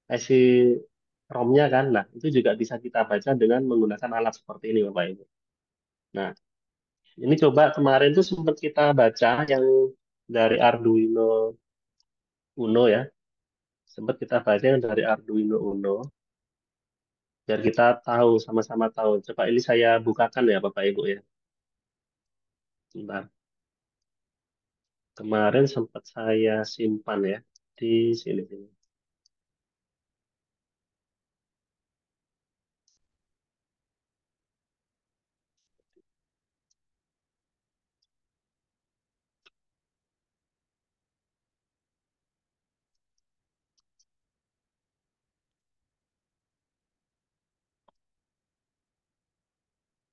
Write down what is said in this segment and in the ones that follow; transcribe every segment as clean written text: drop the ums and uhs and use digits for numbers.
IC ROM-nya kan. Nah, itu juga bisa kita baca dengan menggunakan alat seperti ini, Bapak Ibu. Nah, ini coba kemarin tuh sempat kita baca yang dari Arduino Uno ya. Sempat kita baca yang dari Arduino Uno. Biar kita tahu, sama-sama tahu. Coba ini saya bukakan ya, Bapak Ibu ya. Bentar. Kemarin sempat saya simpan ya di sini. Sini.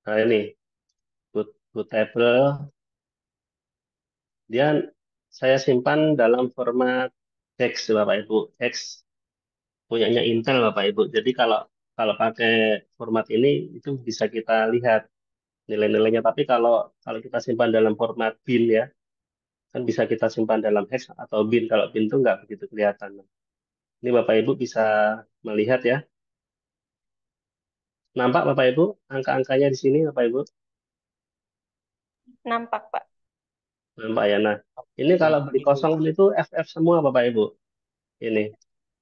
Nah ini, bootable. Dia saya simpan dalam format hex, Bapak Ibu. Hex punyanya Intel, Bapak Ibu. Jadi kalau kalau pakai format ini itu bisa kita lihat nilai-nilainya. Tapi kalau kalau kita simpan dalam format bin ya, kan bisa kita simpan dalam hex atau bin. Kalau bin itu nggak begitu kelihatan. Ini Bapak Ibu bisa melihat ya. Nampak Bapak Ibu angka-angkanya di sini Bapak Ibu? Nampak, Pak. Nampak ya. Nah, ini kalau beli kosong itu FF semua Bapak Ibu. Ini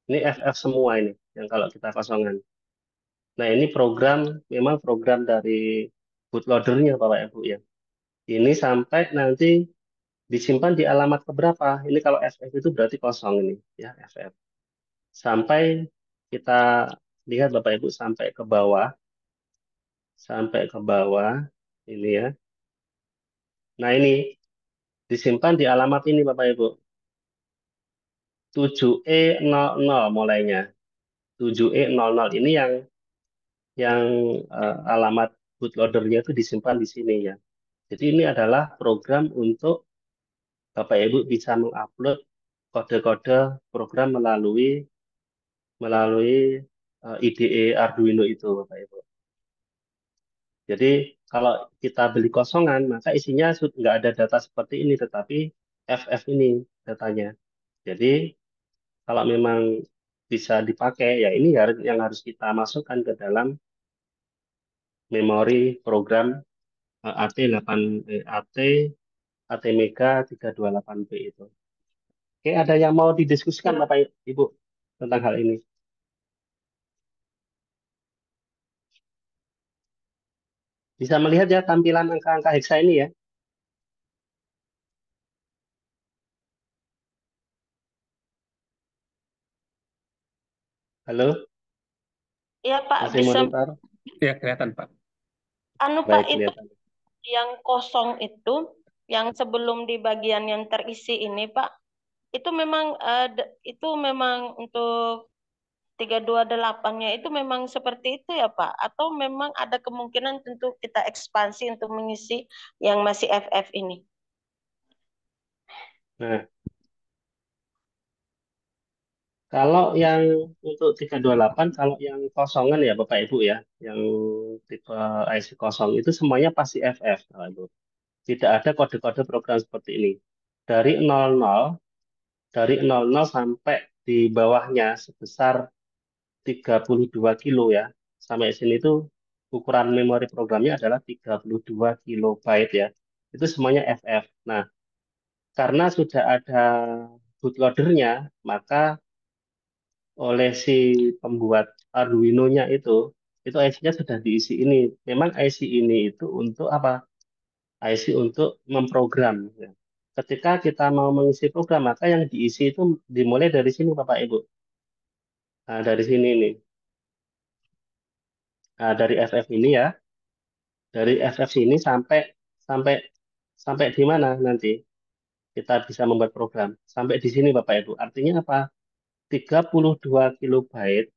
ini FF semua ini yang kalau kita kosongan. Nah, ini program memang program dari bootloadernya Bapak Ibu ya. Ini sampai nanti disimpan di alamat keberapa? Ini kalau FF itu berarti kosong ini ya FF. Sampai kita lihat Bapak Ibu sampai ke bawah ini ya. Nah, ini disimpan di alamat ini Bapak Ibu. 7E00 mulainya. 7E00 ini yang alamat bootloadernya itu disimpan di sini ya. Jadi ini adalah program untuk Bapak Ibu bisa mengupload kode-kode program melalui melalui IDE Arduino itu Bapak Ibu. Jadi kalau kita beli kosongan maka isinya nggak ada data seperti ini tetapi FF ini datanya. Jadi kalau memang bisa dipakai ya ini yang harus kita masukkan ke dalam memori program AT8 AT AT Mega 328B itu. Oke, ada yang mau didiskusikan Bapak Ibu tentang hal ini? Bisa melihat ya tampilan angka-angka hexa ini ya. Halo, Iya, Pak, masih bisa. monitor? Ya, kelihatan, Pak. Anu, Pak, Baik, itu kelihatan. yang kosong itu, yang sebelum di bagian yang terisi ini, Pak, itu memang itu memang untuk 328-nya itu memang seperti itu ya, Pak? Atau memang ada kemungkinan tentu kita ekspansi untuk mengisi yang masih FF ini? Nah, kalau yang untuk 328, kalau yang kosongan ya Bapak Ibu ya, yang tipe IC kosong itu semuanya pasti FF, Bapak Ibu. Tidak ada kode-kode program seperti ini. Dari 00, dari 00 sampai di bawahnya sebesar 32 kilo ya. Sampai sini tuh ukuran memori programnya adalah 32 kilobyte ya. Itu semuanya FF. Nah, karena sudah ada bootloadernya, maka oleh si pembuat Arduino-nya itu IC-nya sudah diisi ini. Memang IC ini itu untuk apa? IC untuk memprogram. Ya. Ketika kita mau mengisi program, maka yang diisi itu dimulai dari sini, Bapak Ibu. Nah, dari sini nih. Nah, dari FF ini ya, dari FF sini sampai sampai sampai di mana nanti kita bisa membuat program. Sampai di sini, Bapak Ibu. Artinya apa? 32 kilobyte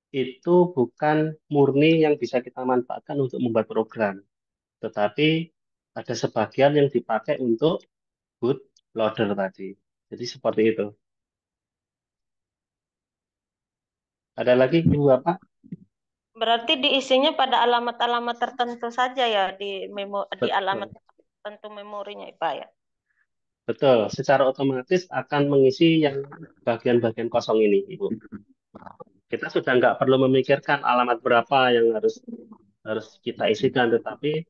itu bukan murni yang bisa kita manfaatkan untuk membuat program, tetapi ada sebagian yang dipakai untuk bootloader tadi. Jadi seperti itu. Ada lagi Ibu Bapak? Berarti diisinya pada alamat-alamat tertentu saja ya di alamat Betul. tertentu memorinya, Pak ya. Betul. Secara otomatis akan mengisi yang bagian-bagian kosong ini, Ibu. Kita sudah nggak perlu memikirkan alamat berapa yang harus harus kita isikan, tetapi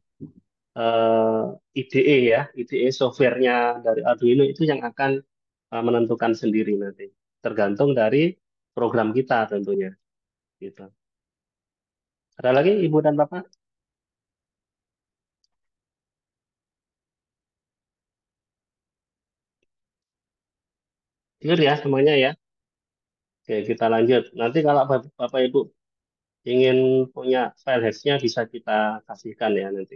eh, IDE ya, IDE softwarenya dari Arduino itu yang akan menentukan sendiri nanti, tergantung dari program kita tentunya. Gitu. Ada lagi Ibu dan Bapak? Clear ya semuanya ya? Oke, kita lanjut. Nanti kalau Bapak Ibu ingin punya file hacksnya bisa kita kasihkan ya nanti.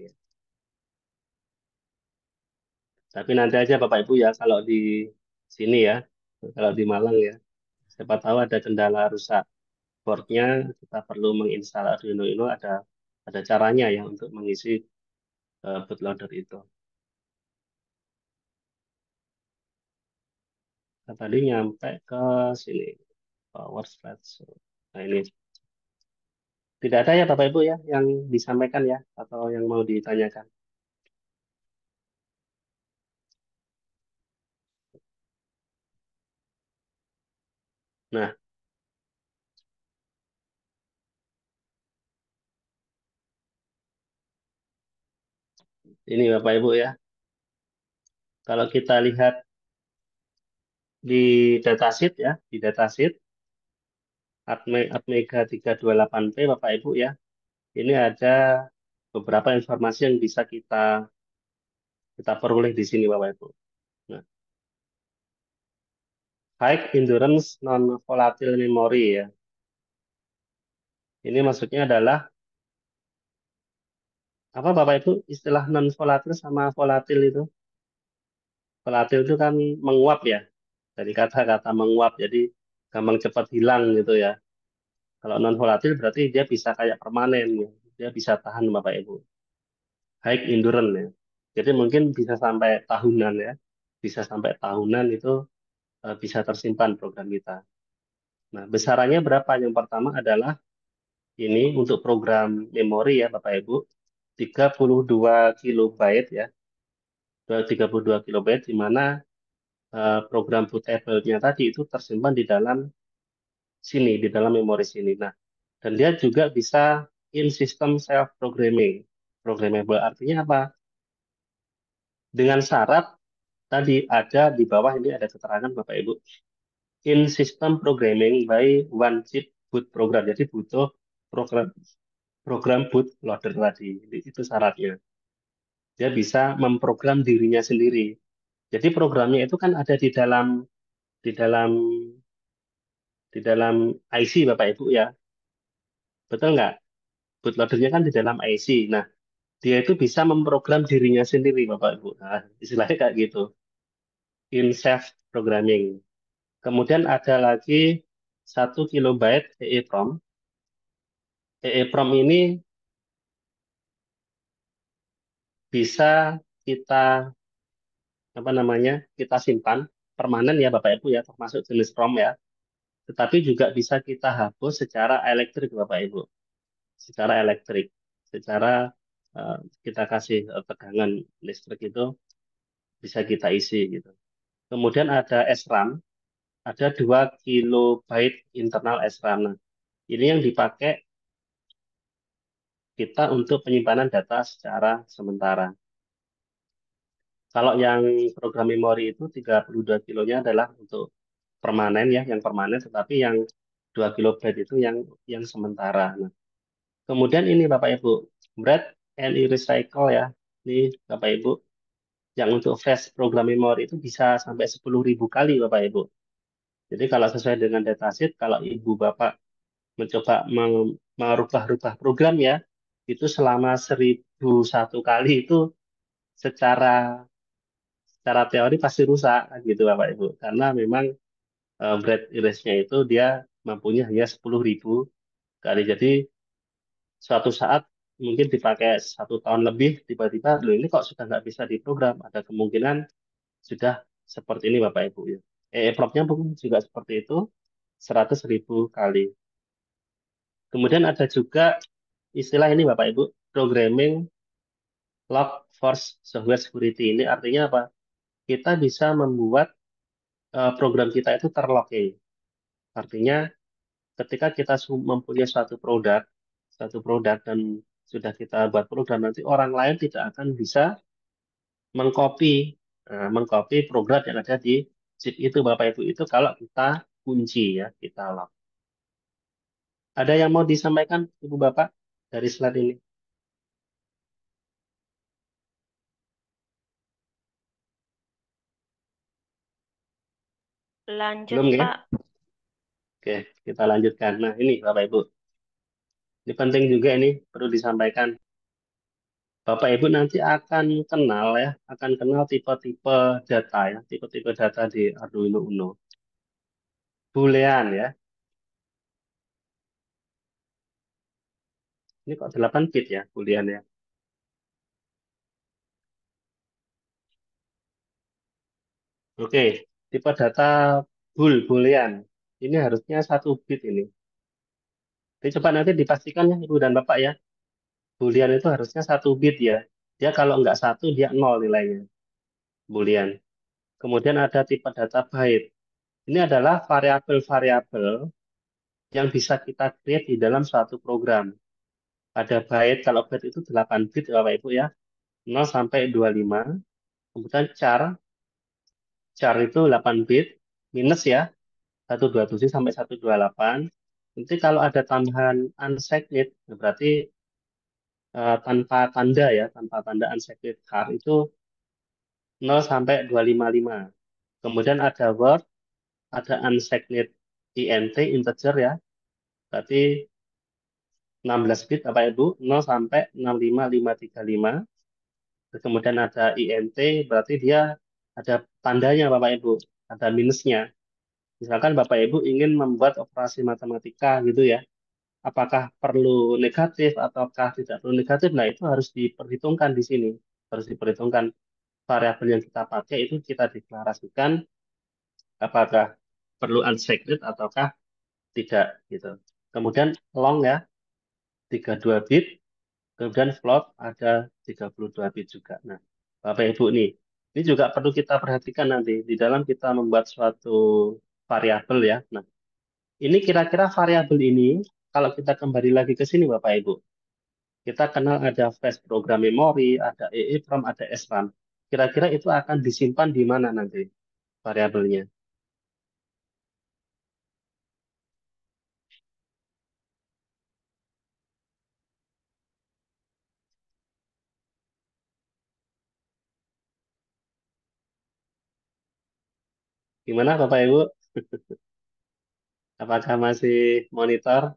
Tapi nanti aja Bapak Ibu ya kalau di sini ya, kalau di Malang ya. Siapa tahu ada kendala rusak boardnya, kita perlu menginstal Arduino Uno, ada caranya ya untuk mengisi bootloader itu. Nah, tadi nyampe ke sini, power slides. Nah ini tidak ada ya Bapak Ibu ya yang disampaikan ya atau yang mau ditanyakan. Nah ini Bapak Ibu ya, kalau kita lihat di datasheet ya, di datasheet Atmega 328P Bapak Ibu ya, ini ada beberapa informasi yang bisa kita kita peroleh di sini Bapak Ibu. Nah, high endurance non volatile memory ya. Ini maksudnya adalah apa Bapak Ibu istilah non volatile sama volatil itu? Volatil itu kan menguap ya. Dari kata-kata menguap jadi gampang cepat hilang gitu ya. Kalau non volatil berarti dia bisa kayak permanen ya. Dia bisa tahan Bapak Ibu. High endurance ya. Jadi mungkin bisa sampai tahunan ya. Bisa sampai tahunan itu bisa tersimpan program kita. Nah, besarannya berapa? Yang pertama adalah ini untuk program memori ya Bapak Ibu, 32 kilobyte ya, 32 kilobyte di mana program bootable-nya tadi itu tersimpan di dalam sini, di dalam memori sini. Nah, dan dia juga bisa in system self programming. Programmable artinya apa? Dengan syarat tadi ada di bawah ini ada keterangan Bapak Ibu. In system programming by one chip boot program. Jadi butuh program program bootloader tadi. Itu syaratnya. Dia bisa memprogram dirinya sendiri. Jadi programnya itu kan ada di dalam di dalam IC Bapak Ibu ya. Betul nggak? Bootloadernya kan di dalam IC. Nah, dia itu bisa memprogram dirinya sendiri Bapak Ibu. Nah, istilahnya kayak gitu. In self programming. Kemudian ada lagi 1 kilobyte EEPROM. EEPROM ini bisa kita apa namanya? Kita simpan permanen ya Bapak Ibu ya, termasuk jenis ROM ya. Tetapi juga bisa kita hapus secara elektrik Bapak Ibu, secara elektrik, secara eh, kita kasih tegangan listrik itu bisa kita isi gitu. Kemudian ada SRAM, ada 2 kilobyte internal SRAM. Nah, ini yang dipakai kita untuk penyimpanan data secara sementara. Kalau yang program memori itu 32 kilonya adalah untuk permanen ya, yang permanen, tetapi yang 2 kilobyte itu yang sementara. Nah, kemudian ini Bapak Ibu, Bread and Recycle ya. Ini Bapak Ibu, yang untuk flash program memori itu bisa sampai 10.000 kali Bapak Ibu. Jadi kalau sesuai dengan datasheet, kalau Ibu Bapak mencoba merubah-rubah program ya, itu selama 1.001 kali itu secara secara teori pasti rusak gitu Bapak Ibu. Karena memang bread erase-nya itu dia mampunya hanya 10.000 kali. Jadi suatu saat mungkin dipakai 1 tahun lebih, tiba-tiba, loh ini kok sudah nggak bisa diprogram. Ada kemungkinan sudah seperti ini Bapak Ibu ya. EEPROM-nya pun juga seperti itu, 100.000 kali. Kemudian ada juga istilah ini Bapak Ibu, programming lock force software security. Ini artinya apa? Kita bisa membuat program kita itu terlocking. Artinya ketika kita mempunyai suatu produk dan sudah kita buat program, nanti orang lain tidak akan bisa mengcopy mengcopy program yang ada di chip itu Bapak Ibu itu kalau kita kunci ya, kita lock. Ada yang mau disampaikan Ibu Bapak dari slide ini? Lanjut, Belum ya? Pak. Oke, kita lanjutkan. Nah, ini Bapak Ibu. Ini penting juga ini perlu disampaikan. Bapak Ibu nanti akan kenal tipe-tipe data ya, tipe-tipe data di Arduino Uno. Boolean ya. Ini kok 8 bit ya, Boolean ya. Oke, tipe data Boolean. Ini harusnya 1 bit ini. Jadi coba nanti dipastikan ya Ibu dan Bapak ya. Boolean itu harusnya 1 bit ya. Dia kalau nggak satu, dia nol nilainya. Boolean. Kemudian ada tipe data byte. Ini adalah variabel-variabel yang bisa kita create di dalam suatu program. Ada byte, kalau byte itu 8 bit Bapak Ibu ya. 0 sampai 25. Kemudian char itu 8 bit. Minus ya, 127 sampai 128. Nanti kalau ada tambahan unsigned, berarti tanpa tanda ya, tanpa tanda unsigned char itu 0 sampai 255. Kemudian ada word, ada unsigned int, integer ya, berarti 16 bit Bapak Ibu, 0 sampai 65535. Kemudian ada int, berarti dia ada tandanya Bapak Ibu, ada minusnya. Misalkan Bapak Ibu ingin membuat operasi matematika gitu ya, apakah perlu negatif ataukah tidak perlu negatif, nah itu harus diperhitungkan di sini. Harus diperhitungkan variabel yang kita pakai itu kita deklarasikan apakah perlu unsigned ataukah tidak gitu. Kemudian long ya, 32 bit, kemudian float ada 32 bit juga. Nah, Bapak Ibu nih, ini juga perlu kita perhatikan nanti di dalam kita membuat suatu variabel ya. Nah, ini kira-kira variabel ini kalau kita kembali lagi ke sini Bapak Ibu, kita kenal ada flash program memory, ada EEPROM, ada SRAM. Kira-kira itu akan disimpan di mana nanti variabelnya? Gimana Bapak Ibu? Apakah masih monitor?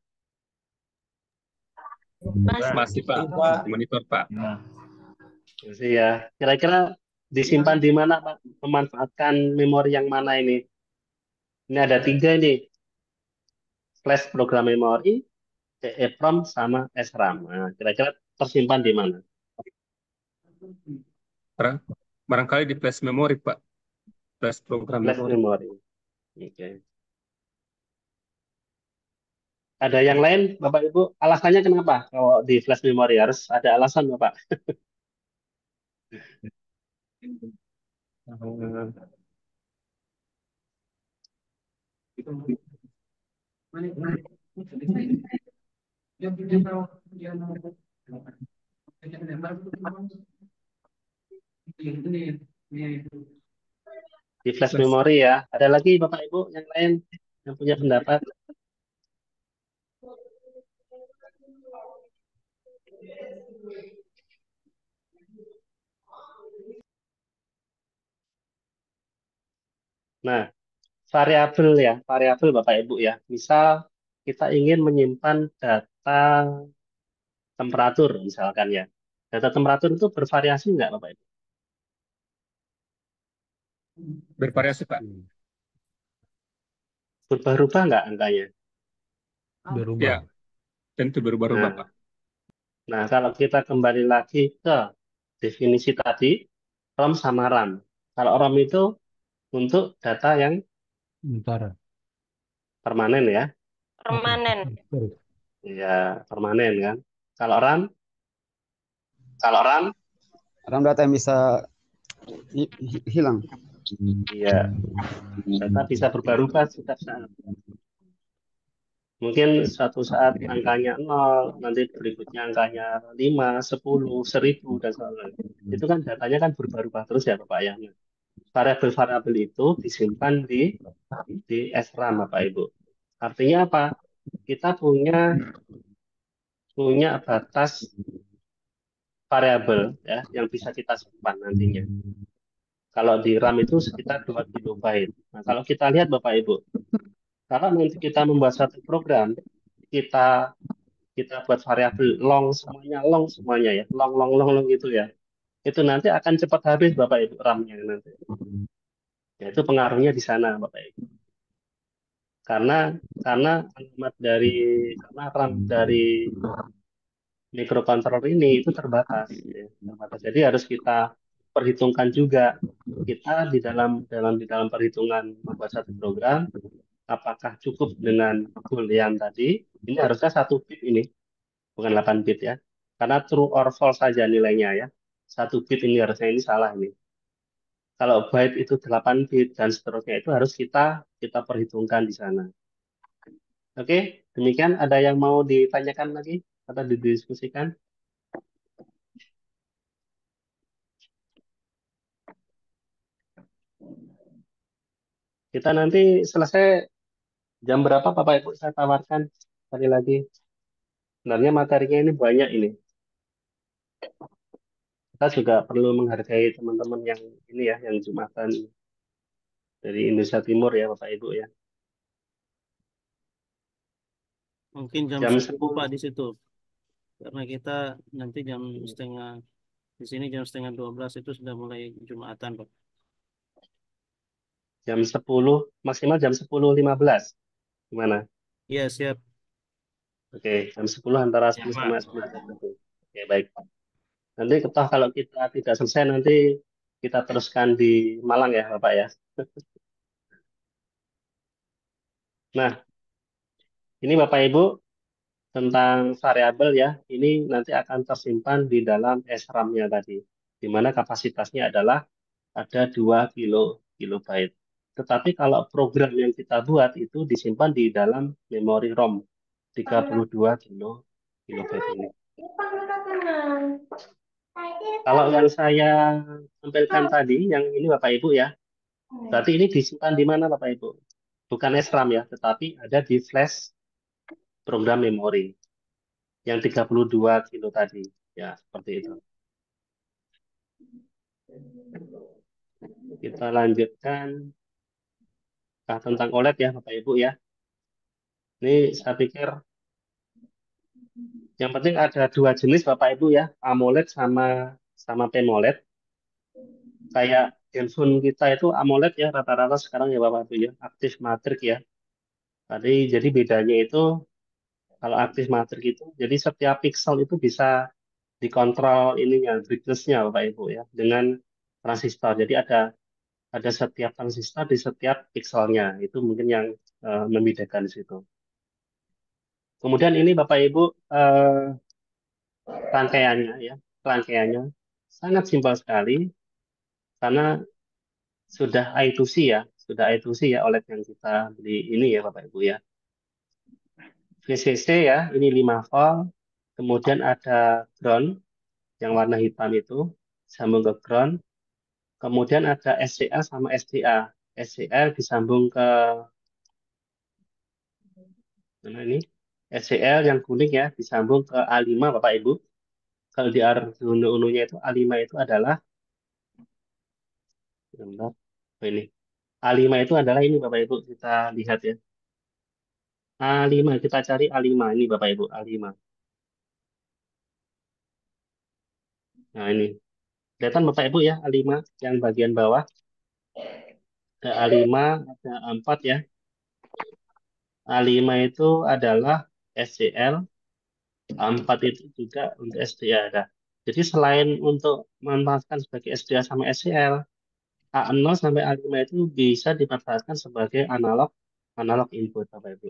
Mas, Masih Pak, Pak. masih monitor Pak. Masih ya. Kira-kira disimpan di mana Pak? Memanfaatkan memori yang mana ini? Ini ada 3 nih. Flash program memory, EEPROM, sama SRAM. Nah, kira-kira tersimpan di mana? Barang- Barangkali di flash memory Pak, flash program Flash memory. memory. Oke. Ada yang lain, Bapak Ibu? Alasannya kenapa? Kalau di flash memory harus ada alasan, Bapak. Di flash Flash. memory ya. Ada lagi Bapak Ibu yang lain yang punya pendapat? Nah, variabel ya, variabel Bapak Ibu ya. Misal kita ingin menyimpan data temperatur misalkan ya. Data temperatur itu bervariasi nggak Bapak Ibu? Bervariasi Pak. Berubah-ubah nggak angkanya? Berubah. Ya, tentu berubah-ubah Nah, Pak. nah, kalau kita kembali lagi ke definisi tadi, ROM sama RAM. Kalau ROM itu untuk data yang Sementara. permanen ya, permanen. ya permanen kan. Kalau RAM, kalau RAM, RAM data yang bisa hilang. iya data bisa berubah-ubah setiap saat. Mungkin suatu saat angkanya 0, nanti berikutnya angkanya 5, 10, 1000, dan sebagainya. Itu kan datanya kan berubah-ubah terus ya Bapak ya. Nah, variabel-variabel itu disimpan di SRAM Bapak Ibu. Artinya apa? Kita punya batas variabel ya yang bisa kita simpan nantinya. Kalau di RAM itu sekitar 2 kilobyte. Nah, kalau kita lihat Bapak Ibu, kalau nanti kita membuat satu program, kita kita buat variabel long semuanya ya, long gitu ya. Itu nanti akan cepat habis Bapak Ibu RAM-nya nanti. Ya, itu pengaruhnya di sana Bapak Ibu. Karena karena alamat dari karena RAM dari mikrokontroler ini itu terbatas, ya, terbatas. Jadi harus kita perhitungkan juga kita di dalam perhitungan membuat satu program apakah cukup dengan boolean tadi. Ini harusnya 1 bit ini, bukan 8 bit ya. Karena true or false saja nilainya ya. 1 bit ini harusnya ini salah ini. Kalau byte itu 8 bit dan seterusnya itu harus kita kita perhitungkan di sana. Oke, demikian ada yang mau ditanyakan lagi atau didiskusikan? Kita nanti selesai jam berapa Bapak Ibu saya tawarkan sekali lagi. Sebenarnya materinya ini banyak ini. Kita juga perlu menghargai teman-teman yang ini ya, yang Jumatan dari Indonesia Timur ya Bapak Ibu ya. Mungkin jam Jam 10 Pak 10, di situ. Karena kita nanti di sini jam setengah 12 itu sudah mulai Jumatan Pak. jam 10, maksimal jam 10.15. Gimana? Iya siap. Oke, jam 10 antara Ya, 10 Pak. sampai 10.30. Oke, baik. Nanti toh kalau kita tidak selesai nanti kita teruskan di Malang ya Bapak ya. Nah, ini Bapak Ibu tentang variabel ya. Ini nanti akan tersimpan di dalam SRAM-nya tadi. Di mana kapasitasnya adalah ada 2 kilobyte. Tetapi kalau program yang kita buat itu disimpan di dalam memori ROM 32 kilobyte ini. Kalau yang saya tampilkan tadi, yang ini Bapak Ibu ya, berarti ini disimpan di mana Bapak Ibu? Bukan SRAM ya, tetapi ada di flash program memori yang 32 kilo tadi. Ya, seperti itu. Kita lanjutkan tentang OLED ya Bapak Ibu ya. Ini saya pikir yang penting ada 2 jenis Bapak Ibu ya, AMOLED sama sama PMOLED. Kayak handphone kita itu AMOLED ya rata-rata sekarang ya Bapak Ibu ya, aktif matrik ya. Tadi jadi bedanya itu kalau aktif matrik itu jadi setiap pixel itu bisa dikontrol ininya brightness-nya Bapak Ibu ya dengan transistor. Jadi ada setiap transistor di setiap pixelnya. Itu mungkin yang membedakan di situ. Kemudian ini Bapak Ibu rangkaiannya ya, rangkaiannya sangat simpel sekali karena sudah I2C ya, sudah I2C ya OLED yang kita beli ini ya Bapak Ibu ya. VCC ya, ini 5 volt, kemudian ada ground yang warna hitam itu sambung ke ground, kemudian ada SCA sama SDA. SCL disambung ke mana ini? SCL yang kuning ya disambung ke A5 Bapak Ibu. Kalau di Arduino Uno-nya itu A5 itu adalah bentar, ini. A5 itu adalah ini Bapak Ibu kita lihat ya. A5 kita cari A5 ini Bapak Ibu A5. Nah ini kelihatan Bapak Ibu ya A5 yang bagian bawah ada A5 ada A4 ya. A5 itu adalah SCL, A4 itu juga untuk SDA ada. Jadi selain untuk memanfaatkan sebagai SDA sama SCL, A0 sampai A5 itu bisa dimanfaatkan sebagai analog analog input Bapak Ibu.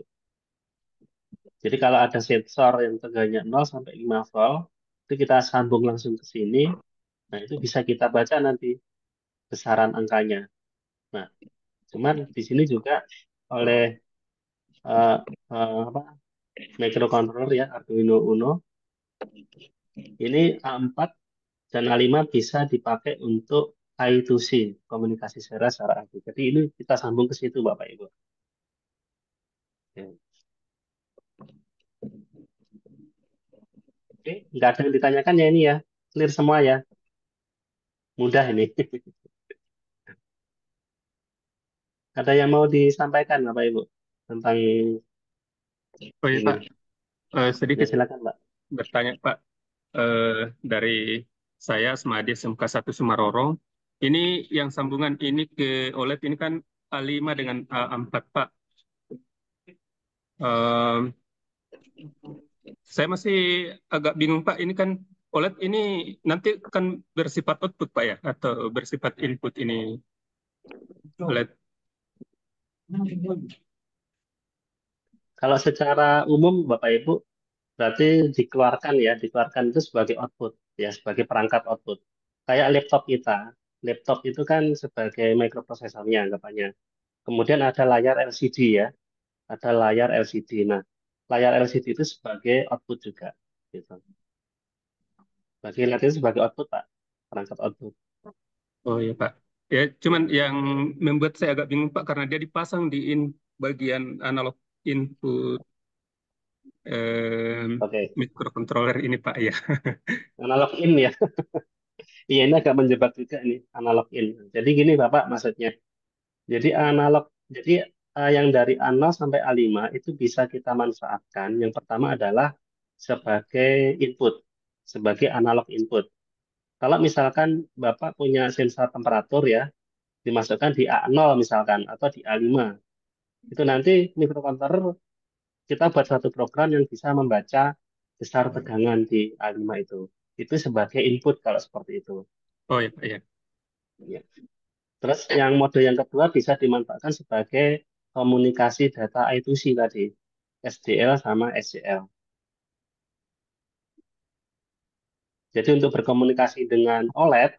Jadi kalau ada sensor yang tegangannya 0 sampai 5 volt, itu kita sambung langsung ke sini. Nah, itu bisa kita baca nanti besaran angkanya. Nah, cuman di sini juga oleh eh, apa, microcontroller ya, Arduino Uno. Ini A4 dan A5 bisa dipakai untuk I2C, komunikasi serial secara aktif. Jadi ini kita sambung ke situ Bapak Ibu. Ya. Oke, nggak ada yang ditanyakan ya ini ya. Clear semua ya. Mudah ini. Ada yang mau disampaikan Bapak Ibu tentang Oh iya Pak, ini? Ya sedikit silakan Pak. bertanya Pak. Dari saya Asmadi SMK 1 Sumaroro. Ini yang sambungan ini ke OLED ini kan A5 dengan A4 Pak. Em, saya masih agak bingung Pak. Ini kan OLED ini nanti kan bersifat output Pak ya, atau bersifat input ini OLED. Kalau secara umum Bapak Ibu berarti dikeluarkan itu sebagai output ya, sebagai perangkat output. Kayak laptop kita. Laptop itu kan sebagai microprosesornya anggapannya. Kemudian ada layar LCD ya, ada layar LCD. Nah, layar LCD itu sebagai output juga gitu. Bagi lihat itu sebagai output, Pak. Perangkat output. Oh iya Pak. Ya cuman yang membuat saya agak bingung Pak karena dia dipasang di bagian analog input Oke. microcontroller ini Pak ya. Analog in ya. Iya, ini agak menjebak juga nih, analog in. Jadi gini, Bapak, maksudnya. Jadi analog, jadi yang dari A0 sampai A5 itu bisa kita manfaatkan. Yang pertama adalah sebagai input, sebagai analog input. Kalau misalkan Bapak punya sensor temperatur ya, dimasukkan di A0 misalkan, atau di A5. Itu nanti microcontroller kita buat satu program yang bisa membaca besar tegangan di A5 itu. Itu sebagai input kalau seperti itu. Oh iya Pak ya. Ya. Terus yang mode yang kedua bisa dimanfaatkan sebagai komunikasi data I2C tadi, SDL sama SCL. Jadi untuk berkomunikasi dengan OLED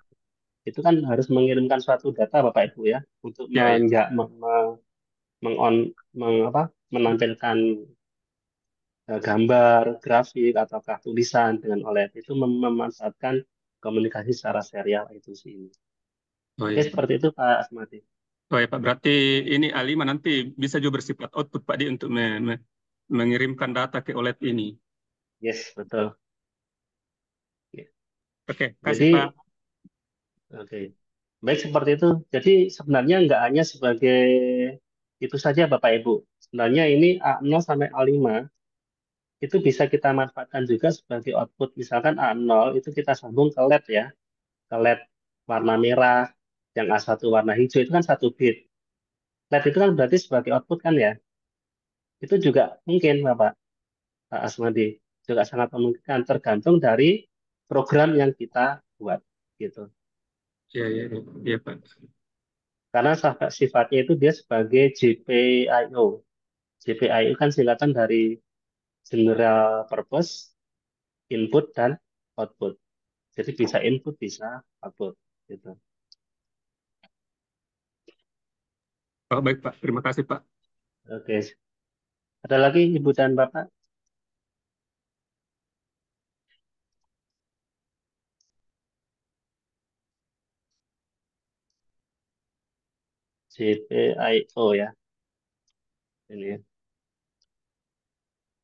itu kan harus mengirimkan suatu data Bapak Ibu ya untuk Ya ya. mengon, menampilkan gambar, grafik ataukah tulisan dengan OLED itu memanfaatkan komunikasi secara serial I2C ini. Oh Oke, iya. seperti itu Pak Asmati. Oh ya Pak, berarti ini A5 nanti bisa juga bersifat output Pak di untuk mengirimkan data ke OLED ini. Yes, betul. Ya. Oke, kasih Pak. Jadi, oke. Baik seperti itu. Jadi sebenarnya nggak hanya sebagai itu saja Bapak Ibu. Sebenarnya ini A0 sampai A5 itu bisa kita manfaatkan juga sebagai output. Misalkan A0 itu kita sambung ke LED ya. Ke LED warna merah, yang A1 warna hijau itu kan 1 bit. LED itu kan berarti sebagai output kan ya. Itu juga mungkin Pak Asmadi. Juga sangat memungkinkan tergantung dari program yang kita buat gitu. Ya ya ya, ya Pak. Karena sifatnya itu dia sebagai GPIO. GPIO kan singkatan dari General Purpose Input dan Output. Jadi bisa input, bisa output. Gitu. Oh baik Pak, terima kasih Pak. Oke. Ada lagi Ibu dan Bapak? GPIO ya. Ini ya.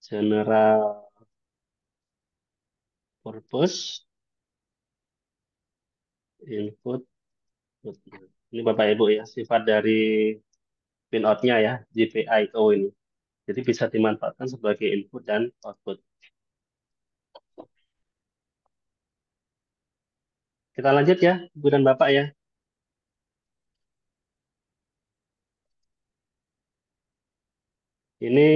General Purpose Input. Output. Ini Bapak Ibu ya, sifat dari pinoutnya ya, GPIO ini. Jadi bisa dimanfaatkan sebagai input dan output. Kita lanjut ya, Ibu dan Bapak ya. Ini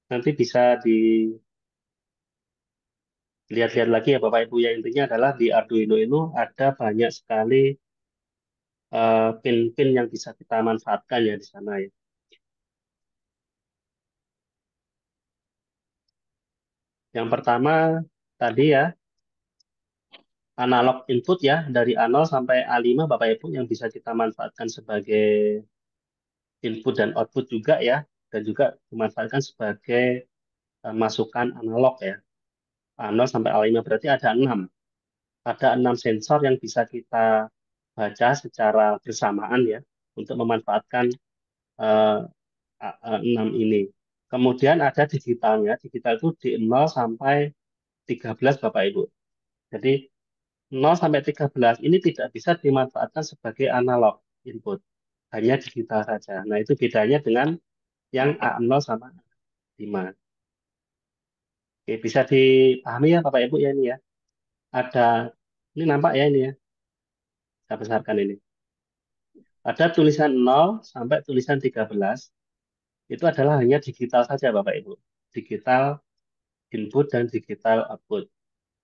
nanti bisa dilihat-lihat lagi ya Bapak Ibu ya. Intinya adalah di Arduino itu ada banyak sekali pin-pin yang bisa kita manfaatkan ya di sana ya. Yang pertama tadi ya, analog input ya, dari A0 sampai A5 Bapak Ibu yang bisa kita manfaatkan sebagai input dan output juga ya, dan juga dimanfaatkan sebagai masukan analog ya. A0 sampai A5 berarti ada 6. Ada 6 sensor yang bisa kita baca secara bersamaan ya untuk memanfaatkan eh, 6 ini. Kemudian ada digitalnya. Digital itu di 0 sampai 13 Bapak Ibu. Jadi 0 sampai 13 ini tidak bisa dimanfaatkan sebagai analog input. Hanya digital saja. Nah, itu bedanya dengan yang A0 sama A5. Oke, bisa dipahami ya Bapak Ibu ya ini ya. Ada, ini nampak ya ini ya. Saya besarkan ini. Ada tulisan 0 sampai tulisan 13. Itu adalah hanya digital saja Bapak Ibu. Digital input dan digital output.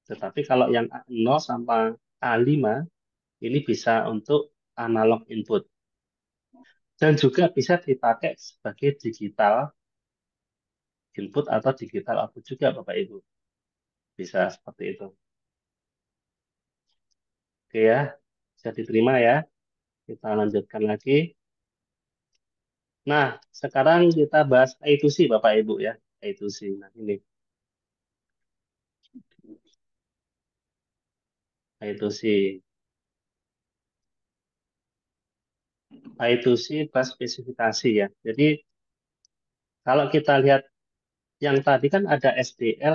Tetapi kalau yang A0 sampai A5 ini bisa untuk analog input. Dan juga bisa dipakai sebagai digital input atau digital output juga Bapak Ibu. Bisa seperti itu. Oke ya, bisa diterima ya. Kita lanjutkan lagi. Nah, sekarang kita bahas I2C Bapak Ibu ya. I2C. Nah, ini I2C. I2C bus spesifikasi ya. Jadi kalau kita lihat yang tadi kan ada SDL,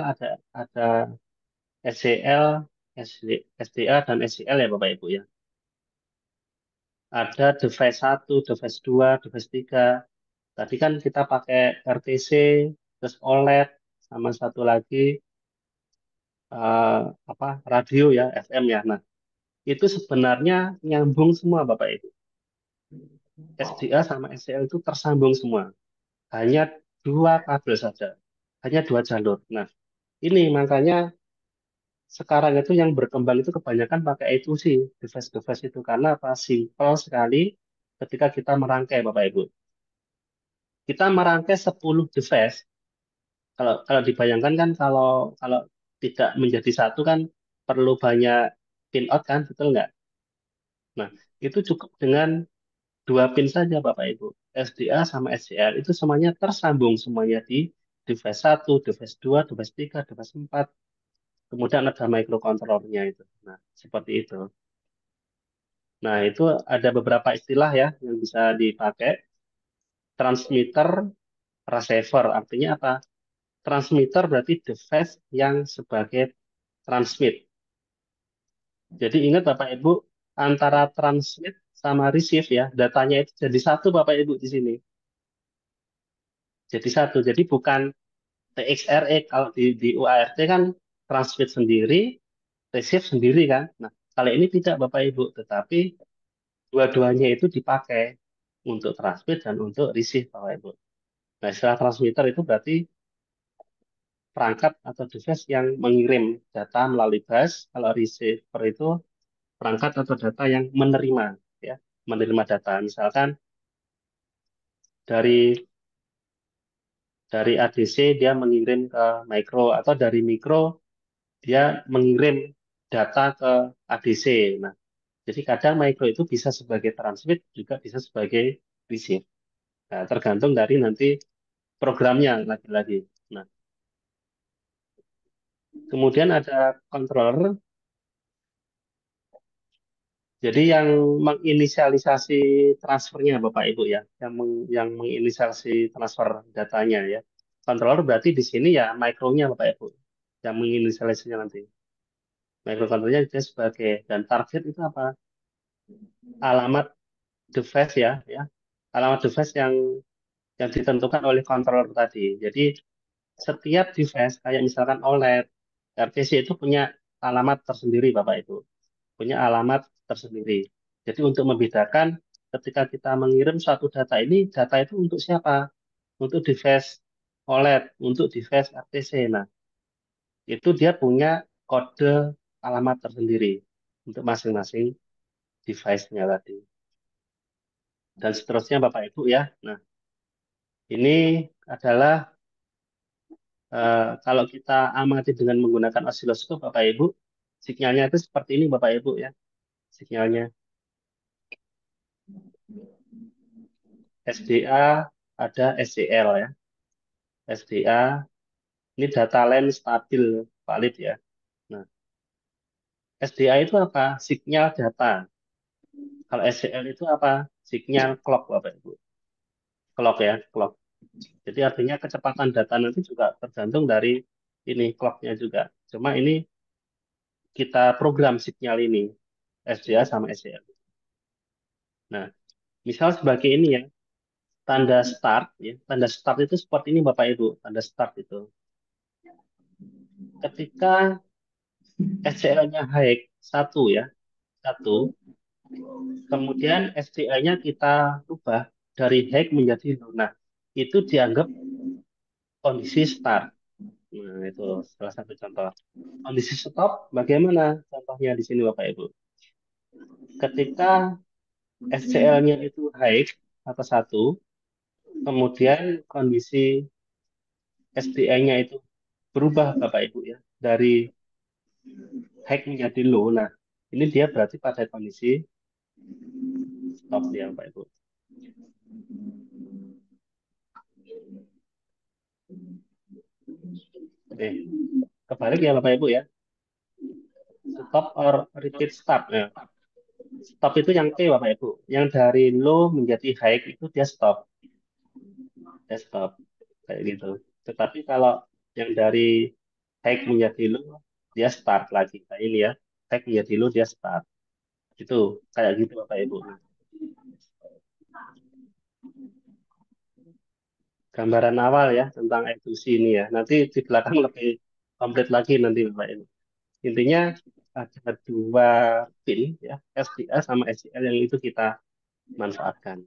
ada SCL, SDA dan SCL ya Bapak Ibu ya. Ada device 1, device 2, device 3. Tadi kan kita pakai RTC, terus OLED, sama satu lagi apa radio ya, FM ya. Nah, itu sebenarnya nyambung semua Bapak Ibu. SDA sama SCL itu tersambung semua. Hanya dua kabel saja, hanya dua jalur. Nah, ini makanya sekarang itu yang berkembang itu kebanyakan pakai I2C, device-device itu karena apa? Simpel sekali ketika kita merangkai Bapak Ibu. Kita merangkai 10 device. Kalau dibayangkan kan kalau tidak menjadi satu kan perlu banyak pin out kan, betul nggak? Nah, itu cukup dengan dua pin saja Bapak Ibu. SDA sama SCL itu semuanya tersambung semuanya di device satu, device 2, device 3, device 4. Kemudian ada microcontrollernya itu. Nah, seperti itu. Nah, itu ada beberapa istilah ya yang bisa dipakai. Transmitter, receiver. Artinya apa? Transmitter berarti device yang sebagai transmit. Jadi ingat Bapak Ibu, antara transmit sama receive ya, datanya itu jadi satu Bapak Ibu di sini. Jadi satu. Jadi bukan TXRE kalau di UART kan transmit sendiri, receive sendiri kan. Nah, kali ini tidak Bapak Ibu, tetapi dua-duanya itu dipakai untuk transmit dan untuk receive Bapak Ibu. Nah, istilah transmitter itu berarti perangkat atau device yang mengirim data melalui bus. Kalau receiver itu perangkat atau data yang menerima, ya, menerima data. Misalkan dari ADC dia mengirim ke mikro atau dari mikro dia mengirim data ke ADC. Nah, jadi kadang mikro itu bisa sebagai transmit juga bisa sebagai receive. Nah, tergantung dari nanti programnya lagi-lagi. Nah, kemudian ada controller. Jadi yang menginisialisasi transfernya Bapak Ibu ya, yang menginisialisasi transfer datanya ya. Controller berarti di sini ya mikronya Bapak Ibu yang menginisialisasinya nanti. Microcontrollernya dia sebagai dan target itu apa? Alamat device ya, ya. Alamat device yang ditentukan oleh controller tadi. Jadi setiap device kayak misalkan OLED, RTC itu punya alamat tersendiri Bapak Ibu. Punya alamat tersendiri. Jadi untuk membedakan ketika kita mengirim suatu data ini, data itu untuk siapa? Untuk device OLED, untuk device RTC. Nah, itu dia punya kode alamat tersendiri untuk masing-masing device-nya tadi. Dan seterusnya Bapak Ibu ya. Nah, ini adalah kalau kita amati dengan menggunakan osiloskop Bapak Ibu, sinyalnya itu seperti ini Bapak Ibu ya. Sinyalnya SDA ada SCL ya. SDA Ini data line stabil, valid ya. Nah, SDA itu apa? Signal data. Kalau SCL itu apa? Signal clock, Bapak Ibu. Clock ya, clock. Jadi artinya kecepatan data nanti juga tergantung dari ini clocknya juga. Cuma ini kita program signal ini, SDA sama SCL. Nah, misal sebagai ini ya, tanda start ya. Tanda start itu seperti ini Bapak Ibu, tanda start itu. Ketika SCL-nya high satu ya, satu, kemudian SDA-nya kita ubah dari high menjadi low. Nah, itu dianggap kondisi start. Nah, itu salah satu contoh. Kondisi stop bagaimana contohnya di sini Bapak Ibu? Ketika SCL-nya itu high atau satu, kemudian kondisi SDA-nya itu berubah Bapak Ibu ya dari high menjadi low. Nah, ini dia berarti pada kondisi stop ya Bapak Ibu. Oke, kebalik ya Bapak Ibu ya. Stop or repeat start. Nah, stop itu yang T Bapak Ibu. Yang dari low menjadi high itu dia stop. Dia stop. Kayak gitu. Tetapi kalau yang dari high menjadi low, dia start lagi. Kayak ini ya. High menjadi low, dia start. Gitu. Kayak gitu Bapak Ibu. Nah, gambaran awal ya tentang ETUC ini ya. Nanti di belakang lebih komplit lagi nanti Bapak Ibu. Intinya ada dua pin ya, SDA sama SCL yang itu kita manfaatkan.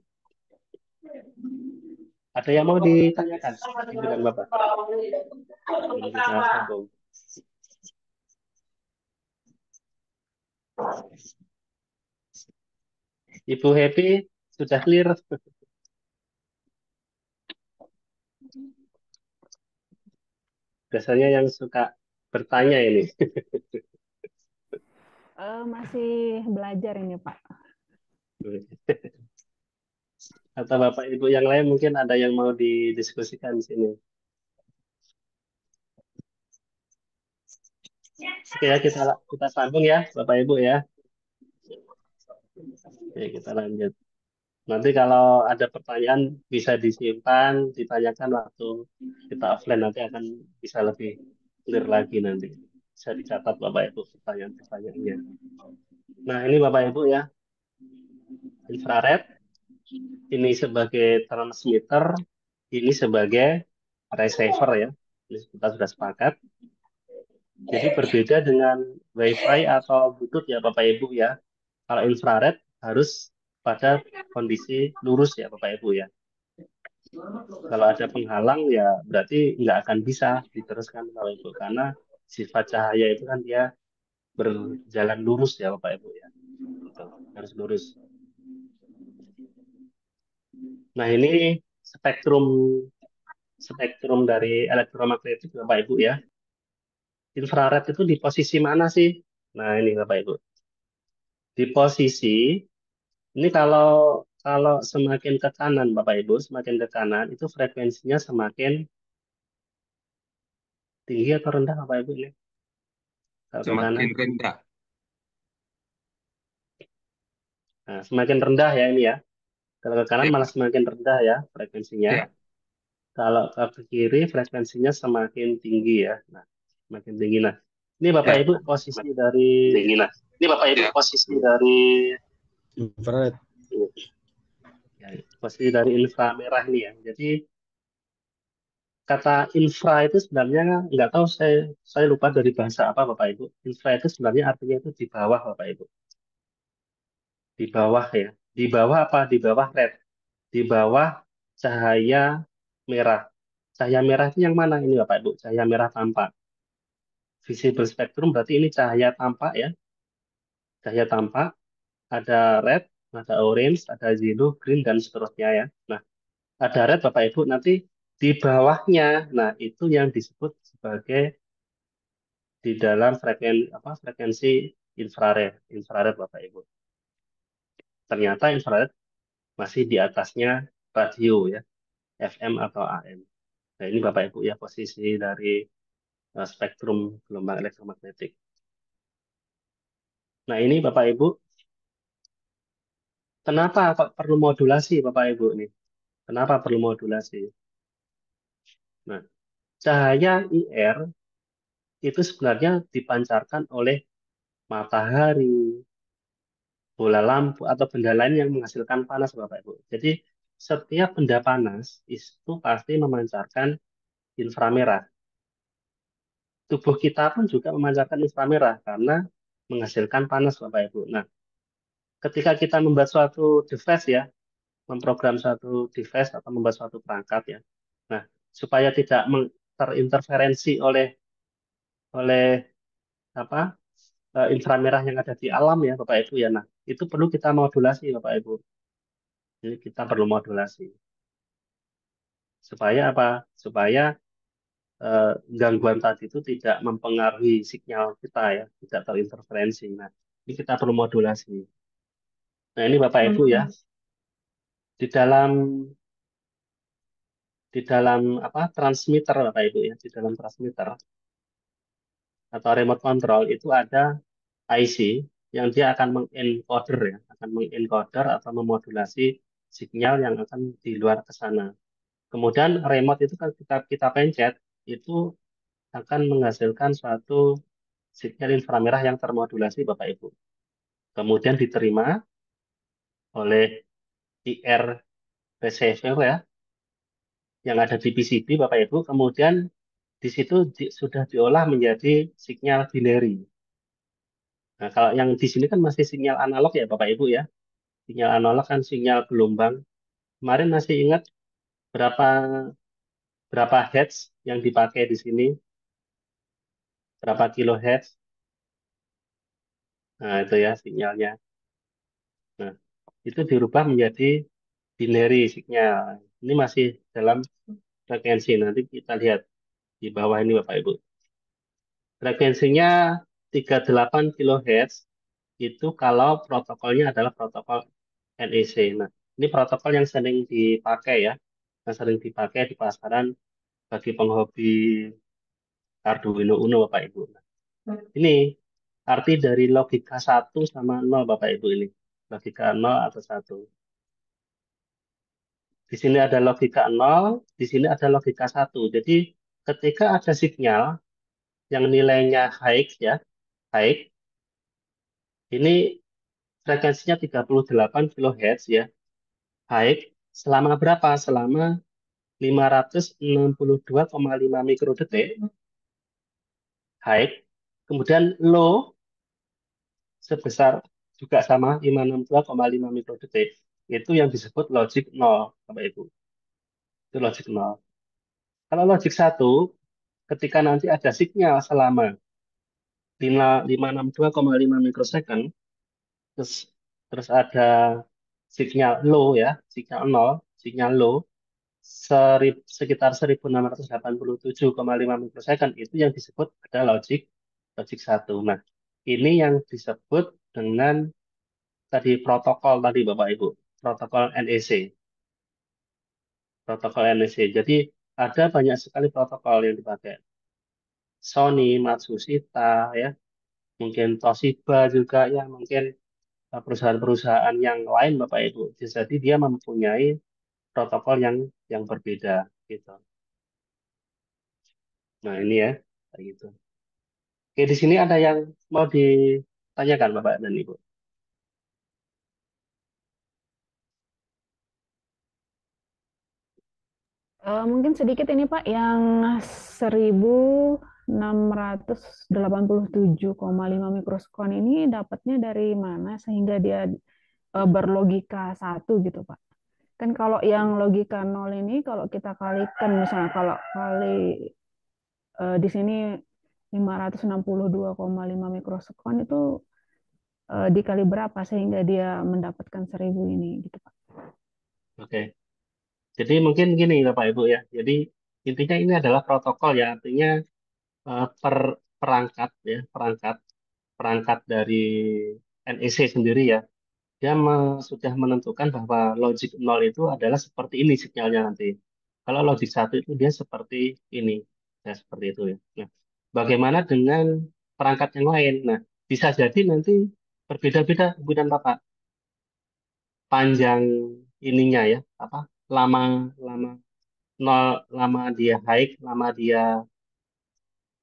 Ada yang mau ditanyakan? Silakan Bapak. Sebelum kita sambung. Ibu Happy sudah clear? Biasanya yang suka bertanya ini. Masih belajar ini, Pak. Atau Bapak Ibu yang lain mungkin ada yang mau didiskusikan di sini. Oke ya, kita sambung ya, Bapak Ibu ya. Oke, kita lanjut. Nanti kalau ada pertanyaan bisa disimpan, ditanyakan waktu kita offline nanti akan bisa lebih clear lagi nanti. Bisa dicatat Bapak Ibu pertanyaan-pertanyaannya. Nah, ini Bapak Ibu ya, infrared ini sebagai transmitter, ini sebagai receiver ya. Ini kita sudah sepakat. Jadi berbeda dengan WiFi atau Bluetooth ya Bapak Ibu ya. Kalau infrared harus pada kondisi lurus ya Bapak Ibu ya. Kalau ada penghalang ya berarti nggak akan bisa diteruskan Bapak Ibu karena sifat cahaya itu kan dia berjalan lurus ya Bapak Ibu ya. Gitu. Harus lurus. Nah ini spektrum spektrum dari elektromagnetik Bapak Ibu ya. Infrared itu di posisi mana sih? Nah ini Bapak Ibu. Di posisi ini kalau semakin ke kanan Bapak Ibu, semakin ke kanan itu frekuensinya semakin tinggi atau rendah Bapak Ibu ini? Kalau ke kanan. Semakin rendah. Nah, semakin rendah ya ini ya. Kalau ke kanan Ya, malah semakin rendah ya frekuensinya. ya. Kalau ke kiri frekuensinya semakin tinggi ya. Nah, semakin tinggi. Nah, ini Bapak Ya. Ibu posisi dari Tinggi. Nah, ini Bapak Ibu ya. posisi dari Infrared. ya, posisi dari inframerah ini ya. Jadi kata infra itu sebenarnya nggak tahu saya lupa dari bahasa apa Bapak Ibu. Infra itu sebenarnya artinya itu di bawah Bapak Ibu. Di bawah ya. Di bawah apa? Di bawah red. Di bawah cahaya merah. Cahaya merah itu yang mana ini Bapak Ibu? Cahaya merah tampak. Visible spectrum berarti ini cahaya tampak ya. Cahaya tampak. Ada red, ada orange, ada yellow, green, dan seterusnya ya. Nah, ada red Bapak Ibu nanti di bawahnya. Nah, itu yang disebut sebagai di dalam frekuensi infrared, infrared Bapak Ibu. Ternyata infrared masih di atasnya radio ya, FM atau AM. Nah, ini Bapak Ibu ya posisi dari spektrum gelombang elektromagnetik. Nah, ini Bapak Ibu, kenapa kok perlu modulasi Bapak Ibu ini? Kenapa perlu modulasi? Nah, cahaya IR itu sebenarnya dipancarkan oleh matahari, bola lampu, atau benda lain yang menghasilkan panas, Bapak Ibu. Jadi, setiap benda panas itu pasti memancarkan inframerah. Tubuh kita pun juga memancarkan inframerah karena menghasilkan panas, Bapak Ibu. Nah, ketika kita membuat suatu device ya, memprogram suatu device atau membuat suatu perangkat ya. Nah, supaya tidak terinterferensi oleh oleh apa inframerah yang ada di alam ya, Bapak Ibu ya. Nah, itu perlu kita modulasi, Bapak Ibu. Jadi kita perlu modulasi supaya apa? Supaya gangguan tadi itu tidak mempengaruhi sinyal kita ya, tidak terinterferensi. Nah, ini kita perlu modulasi. Nah, ini Bapak Ibu ya, di dalam apa transmitter Bapak Ibu ya, di dalam transmitter atau remote control itu ada IC yang dia akan mengencoder ya, akan mengencoder atau memodulasi sinyal yang akan di luar ke sana. Kemudian remote itu kan kita pencet itu akan menghasilkan suatu sinyal inframerah yang termodulasi Bapak Ibu. Kemudian diterima oleh IR receiver ya yang ada di PCB Bapak Ibu. Kemudian di situ sudah diolah menjadi sinyal binary. Nah, kalau yang di sini kan masih sinyal analog ya Bapak Ibu ya. Sinyal analog kan sinyal gelombang. Kemarin masih ingat berapa berapa hertz yang dipakai di sini? Berapa kilohertz? Nah, itu ya sinyalnya. Nah, itu dirubah menjadi binary sinyal. Ini masih dalam frekuensi. Nanti kita lihat di bawah ini Bapak Ibu. Frekuensinya 38 kHz itu kalau protokolnya adalah protokol NEC. Nah, ini protokol yang sering dipakai ya, yang sering dipakai di pasaran bagi penghobi Arduino Uno Bapak Ibu. Nah, ini arti dari logika 1 sama 0 Bapak Ibu ini. Logika 0 atau 1. Di sini ada logika 0, di sini ada logika 1. Jadi ketika ada sinyal yang nilainya high ya, high, ini frekuensinya 38 kHz ya, high selama berapa? Selama 562,5 mikrodetik, high. Kemudian low sebesar juga sama 562,5 mikrodetik. Itu yang disebut logic 0, Bapak Ibu. Itu logic 0. Kalau logic 1, ketika nanti ada sinyal selama 562,5 mikrosecond, terus terus ada sinyal low ya, sinyal 0, sinyal low, sekitar 1687,5 mikrosecond itu yang disebut ada logic logic 1. Nah, ini yang disebut dengan tadi protokol tadi Bapak Ibu, protokol NEC, protokol NEC. Jadi ada banyak sekali protokol yang dipakai. Sony, Matsushita ya, mungkin Toshiba juga ya, mungkin perusahaan-perusahaan yang lain Bapak Ibu. Jadi dia mempunyai protokol yang berbeda gitu. Nah, ini ya kayak gitu. Oke, di sini ada yang mau ditanyakan Bapak dan Ibu. Mungkin sedikit ini Pak, yang 1687,5 mikroskon ini dapatnya dari mana sehingga dia berlogika 1 gitu Pak. Kan kalau yang logika 0 ini kalau kita kalikan misalnya kalau kali di sini 562,5 mikrosekon itu dikali berapa sehingga dia mendapatkan 1000 ini gitu Pak. Oke, jadi mungkin gini Bapak Ibu ya. Jadi intinya ini adalah protokol ya, artinya perangkat ya, perangkat dari NEC sendiri ya. Dia sudah menentukan bahwa logic 0 itu adalah seperti ini sinyalnya nanti. Kalau logic 1 itu dia seperti ini. Ya, seperti itu ya. Nah, Bagaimana dengan perangkat yang lain? Nah, bisa jadi nanti berbeda-beda Ibu dan Bapak. Panjang ininya ya, apa? Lama lama nol, lama dia high, lama dia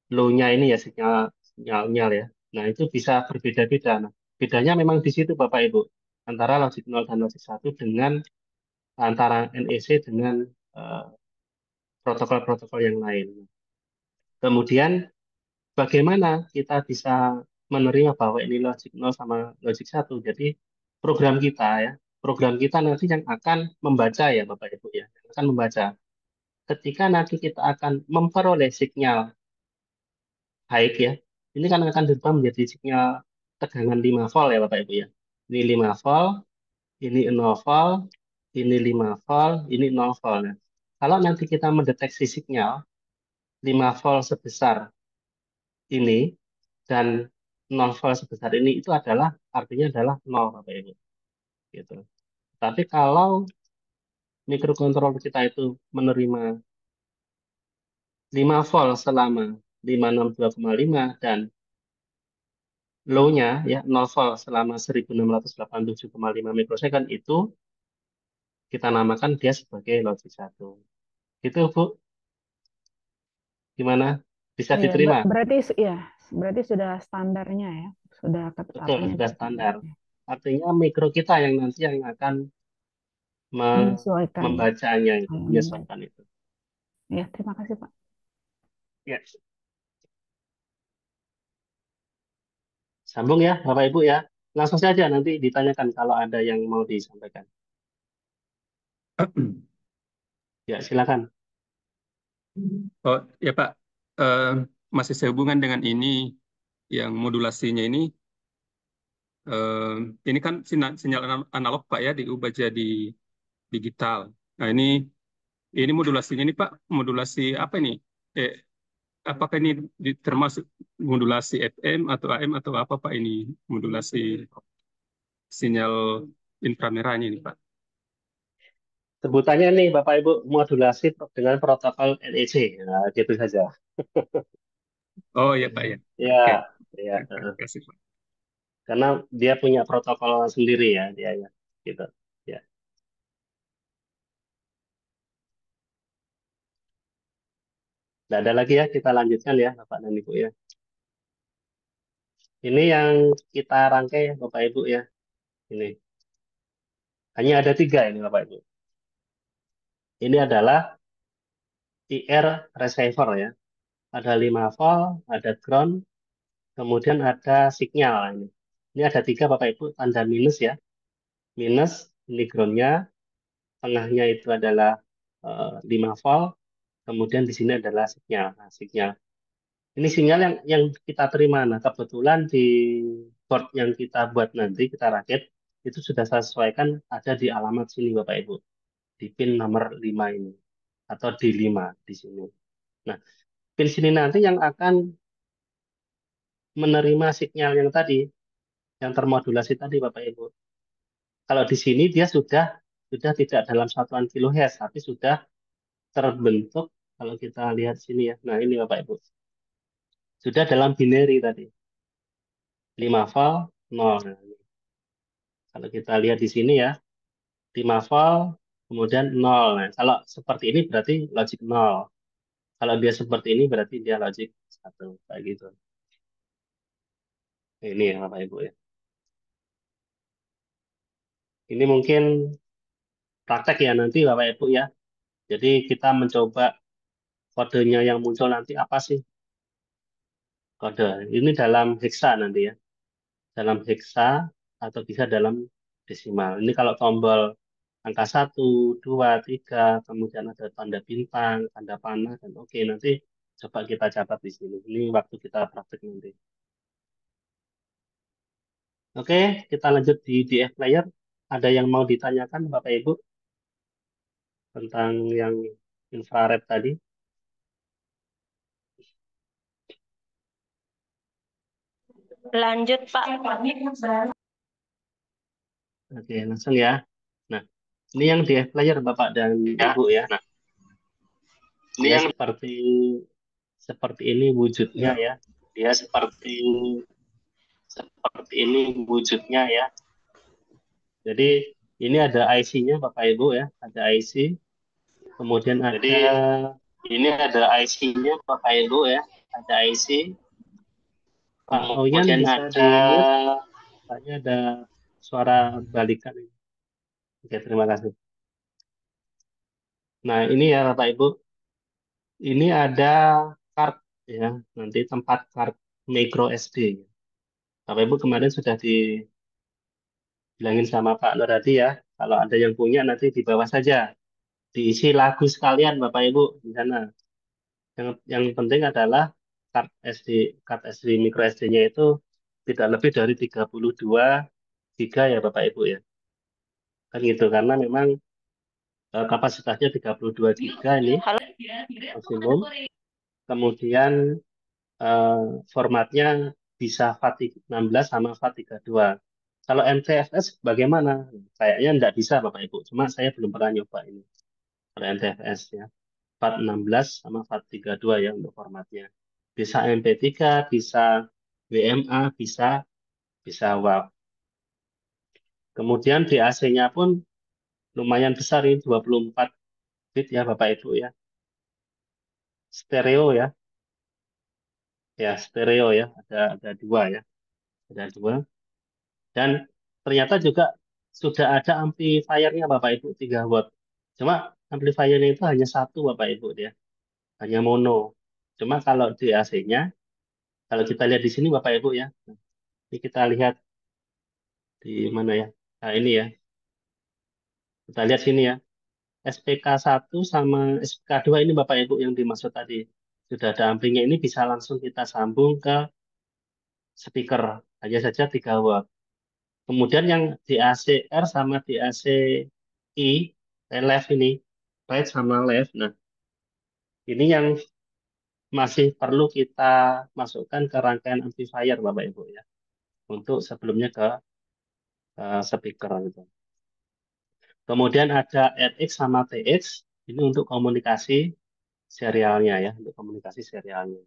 low-nya ini ya sinyalnya ya. Nah, itu bisa berbeda-beda. Nah, bedanya memang di situ Bapak Ibu antara logic 0 dan logic 1 dengan antara NEC dengan eh, protokol-protokol yang lain. Kemudian bagaimana kita bisa menerima bahwa ini logic 0 sama logic 1. Jadi program kita nanti yang akan membaca ya Bapak Ibu ya, yang akan membaca. Ketika nanti kita akan memperoleh sinyal high ya, ini kan akan berubah menjadi sinyal tegangan 5 volt ya Bapak Ibu ya. Ini 5 volt, ini 0 volt, ini 5 volt, ini 0 volt. Nah, kalau nanti kita mendeteksi sinyal 5 volt sebesar ini dan 0 volt sebesar ini itu adalah artinya adalah 0 Bapak Ibu gitu. Tapi kalau mikrokontroler kita itu menerima 5 volt selama 562,5 dan low-nya ya 0 volt selama 1687,5 mikrosecond itu kita namakan dia sebagai logic 1. Itu Bu, gimana? Bisa Iya, diterima? berarti sudah standarnya ya, sudah Betul, ketetapannya sudah seperti standar. itu. Artinya mikro kita yang nanti yang akan Menyesuaikan. membacanya itu, Baik. menyesuaikan itu. Ya, terima kasih Pak. Ya, sambung ya Bapak Ibu ya. Langsung saja nanti ditanyakan kalau ada yang mau disampaikan. Ya, silakan. Oh ya Pak, Eh, masih sehubungan dengan ini yang modulasinya eh, ini kan sinyal analog Pak ya diubah jadi digital. Nah ini modulasinya ini Pak, modulasi apa ini? Eh, apakah ini termasuk modulasi FM atau AM atau apa Pak ini modulasi sinyal inframerahnya ini Pak? Sebutannya nih Bapak Ibu modulasi dengan protokol NEC. Nah, gitu saja. Oh ya Pak ya. Ya, Oke, ya. terima kasih Pak. Karena dia punya protokol sendiri ya dia ya. Gitu. Ya. Tidak ada lagi ya, kita lanjutkan ya Bapak dan Ibu ya. Ini yang kita rangkai ya, Bapak Ibu ya. Ini. Hanya ada 3 ini Bapak Ibu. Ini adalah IR receiver ya. Ada 5 volt, ada ground, kemudian ada sinyal ini. Ini ada 3 Bapak Ibu, tanda minus ya. Minus, ini groundnya, tengahnya itu adalah 5 volt, kemudian di sini adalah sinyal. Nah, sinyal. Ini sinyal yang kita terima. Nah, kebetulan di board yang kita buat nanti, kita rakit, itu sudah saya sesuaikan ada di alamat sini Bapak Ibu. Di pin nomor 5 ini. Atau di 5 di sini. Nah, pin sini nanti yang akan menerima sinyal yang tadi, yang termodulasi tadi Bapak Ibu. Kalau di sini dia sudah tidak dalam satuan kilohertz, tapi sudah terbentuk kalau kita lihat sini ya. Nah, ini Bapak Ibu. Sudah dalam binary tadi. 5 volt 0. Nah, kalau kita lihat di sini ya, 5 volt kemudian 0. Nah, kalau seperti ini berarti logic 0. Kalau dia seperti ini berarti dia logic 1 kayak gitu. Nah, ini ya Bapak Ibu ya. Ini mungkin praktek ya nanti Bapak Ibu ya. Jadi kita mencoba kodenya yang muncul nanti apa sih? Kode. Ini dalam heksa nanti ya. Dalam heksa atau bisa dalam desimal. Ini kalau tombol angka 1, 2, 3, kemudian ada tanda bintang, tanda panah, dan oke. Nanti coba kita catat di sini. Ini waktu kita praktek nanti. Oke, kita lanjut di DF player. Ada yang mau ditanyakan Bapak Ibu tentang yang infrared tadi? Lanjut Pak. Oke, langsung ya. Nah, ini yang DF player Bapak dan Ibu ya. Nah, ini Dia yang seperti seperti ini wujudnya ya. Dia seperti ini wujudnya ya. Jadi ini ada IC-nya Bapak Ibu ya, ada IC. Kemudian ini ada IC-nya Bapak Ibu ya, ada IC. Pak Oyan bisa di-mute, kayaknya ada suara balikan. Oke, terima kasih. Nah, ini ya Bapak Ibu, ini ada card ya, nanti tempat card micro SD. Bapak Ibu kemarin sudah dibilangin sama Pak Nur hadi ya, kalau ada yang punya nanti di bawah saja, diisi lagu sekalian Bapak Ibu di sana. Yang penting adalah card SD micro SD-nya itu tidak lebih dari 32 giga ya Bapak Ibu ya. Kan gitu, karena memang kapasitasnya 32 giga ini Halo. maksimum. Kemudian eh, formatnya bisa FAT16 sama FAT32. Kalau NTFS bagaimana? Kayaknya enggak bisa Bapak Ibu, cuma saya belum pernah nyoba ini. Kalau NTFS ya, FAT16 sama FAT32 ya untuk formatnya. Bisa MP3, bisa WMA, bisa WAV. Kemudian DAC-nya pun lumayan besar ini 24 bit ya Bapak Ibu ya. Stereo ya. Ya, stereo ya. Ada dua ya. Ada dua. Dan ternyata juga sudah ada amplifiernya Bapak Ibu 3 watt. Cuma amplifiernya itu hanya satu Bapak Ibu dia. Hanya mono. Cuma kalau DAC-nya, kalau kita lihat di sini Bapak Ibu ya. Ini kita lihat di mana ya. Nah ini ya. Kita lihat sini ya. SPK1 sama SPK2 ini Bapak Ibu yang dimaksud tadi. Sudah ada amplinya ini bisa langsung kita sambung ke speaker. Hanya saja 3 watt. Kemudian yang DAC-R sama DAC-I, left ini, right sama left. Nah, ini yang masih perlu kita masukkan ke rangkaian amplifier Bapak Ibu ya. Untuk sebelumnya ke speaker gitu. Kemudian ada RX sama TX, ini untuk komunikasi serialnya ya, untuk komunikasi serialnya.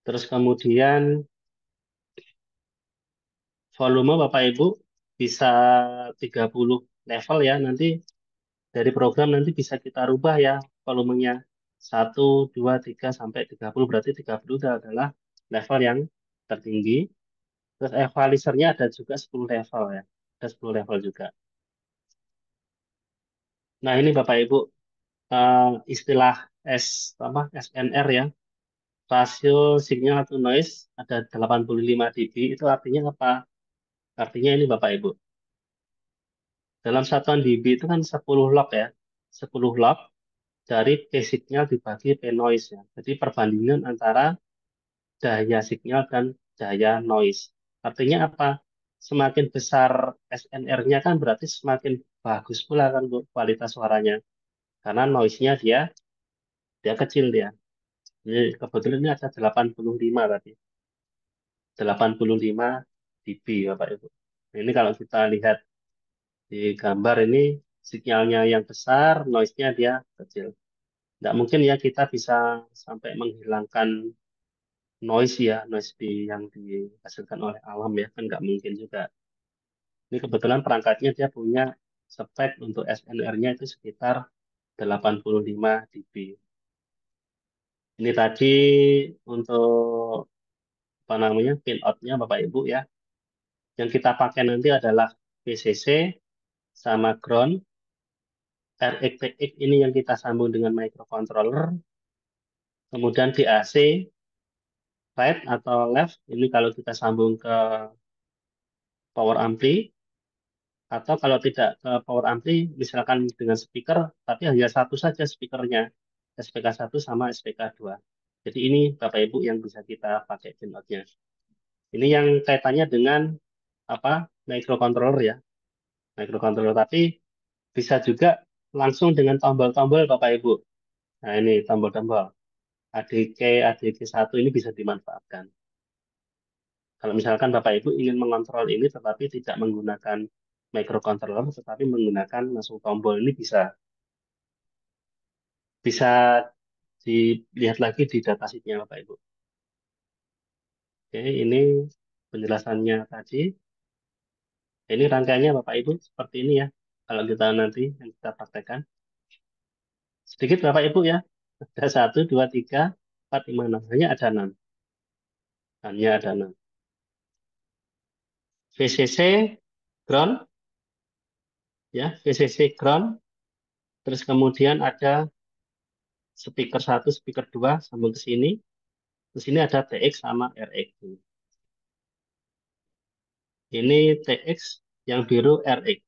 Terus kemudian volume Bapak Ibu bisa 30 level ya, nanti dari program nanti bisa kita rubah ya volumenya 1, 2, 3 sampai 30, berarti 30 itu adalah level yang tertinggi. Terus equalizernya ada juga 10 level ya, ada 10 level juga. Nah ini Bapak Ibu istilah SNR ya, rasio signal to noise ada 85 dB, itu artinya apa? Artinya ini Bapak Ibu, dalam satuan dB itu kan 10 log ya, 10 log dari P signal dibagi P noise ya. Jadi perbandingan antara daya signal dan daya noise. Artinya apa? Semakin besar SNR-nya kan berarti semakin bagus pula kan Bu, kualitas suaranya. Karena noise-nya dia kecil dia. Jadi kebetulan ini ada 85 tadi. 85 dB Bapak Ibu. Nah, ini kalau kita lihat di gambar ini sinyalnya yang besar, noise-nya dia kecil. Nggak mungkin ya kita bisa sampai menghilangkan noise ya, yang dihasilkan oleh alam ya, kan nggak mungkin juga. Ini kebetulan perangkatnya dia punya spek untuk SNR-nya itu sekitar 85 dB. Ini tadi untuk apa namanya pin out-nya Bapak Ibu ya. Yang kita pakai nanti adalah VCC sama ground. RX TX ini yang kita sambung dengan microcontroller. Kemudian DAC right atau left ini kalau kita sambung ke power ampli, atau kalau tidak ke power ampli misalkan dengan speaker tapi hanya satu saja speakernya, SPK1 sama SPK2. Jadi ini Bapak Ibu yang bisa kita pakai pinoutnya. Ini yang kaitannya dengan apa microcontroller ya, microcontroller, tapi bisa juga langsung dengan tombol-tombol Bapak Ibu. Nah ini tombol-tombol ADK ADK1 ini bisa dimanfaatkan. Kalau misalkan Bapak Ibu ingin mengontrol ini tetapi tidak menggunakan microcontroller, tetapi menggunakan langsung tombol, ini bisa. Bisa dilihat lagi di datasheetnya Bapak Ibu. Oke, ini penjelasannya tadi. Ini rangkaiannya Bapak Ibu seperti ini ya. Kalau kita nanti yang kita praktekkan. Sedikit Bapak Ibu ya. Ada 1, 2, 3, 4, 5, 6. Hanya ada 6. Hanya ada 6. VCC ground ya, VCC ground. Terus kemudian ada speaker 1, speaker 2 sambung ke sini. Terus ini ada TX sama RX. Ini TX yang biru RX.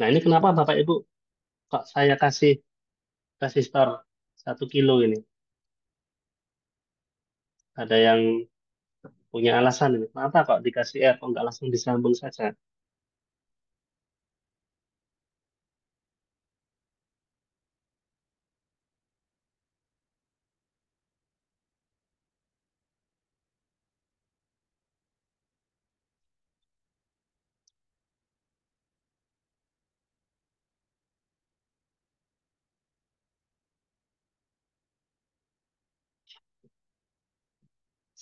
Nah, ini kenapa Bapak Ibu kok saya kasih resistor 1 kilo ini? Ada yang punya alasan ini. Kenapa kok dikasih R, kok nggak langsung disambung saja?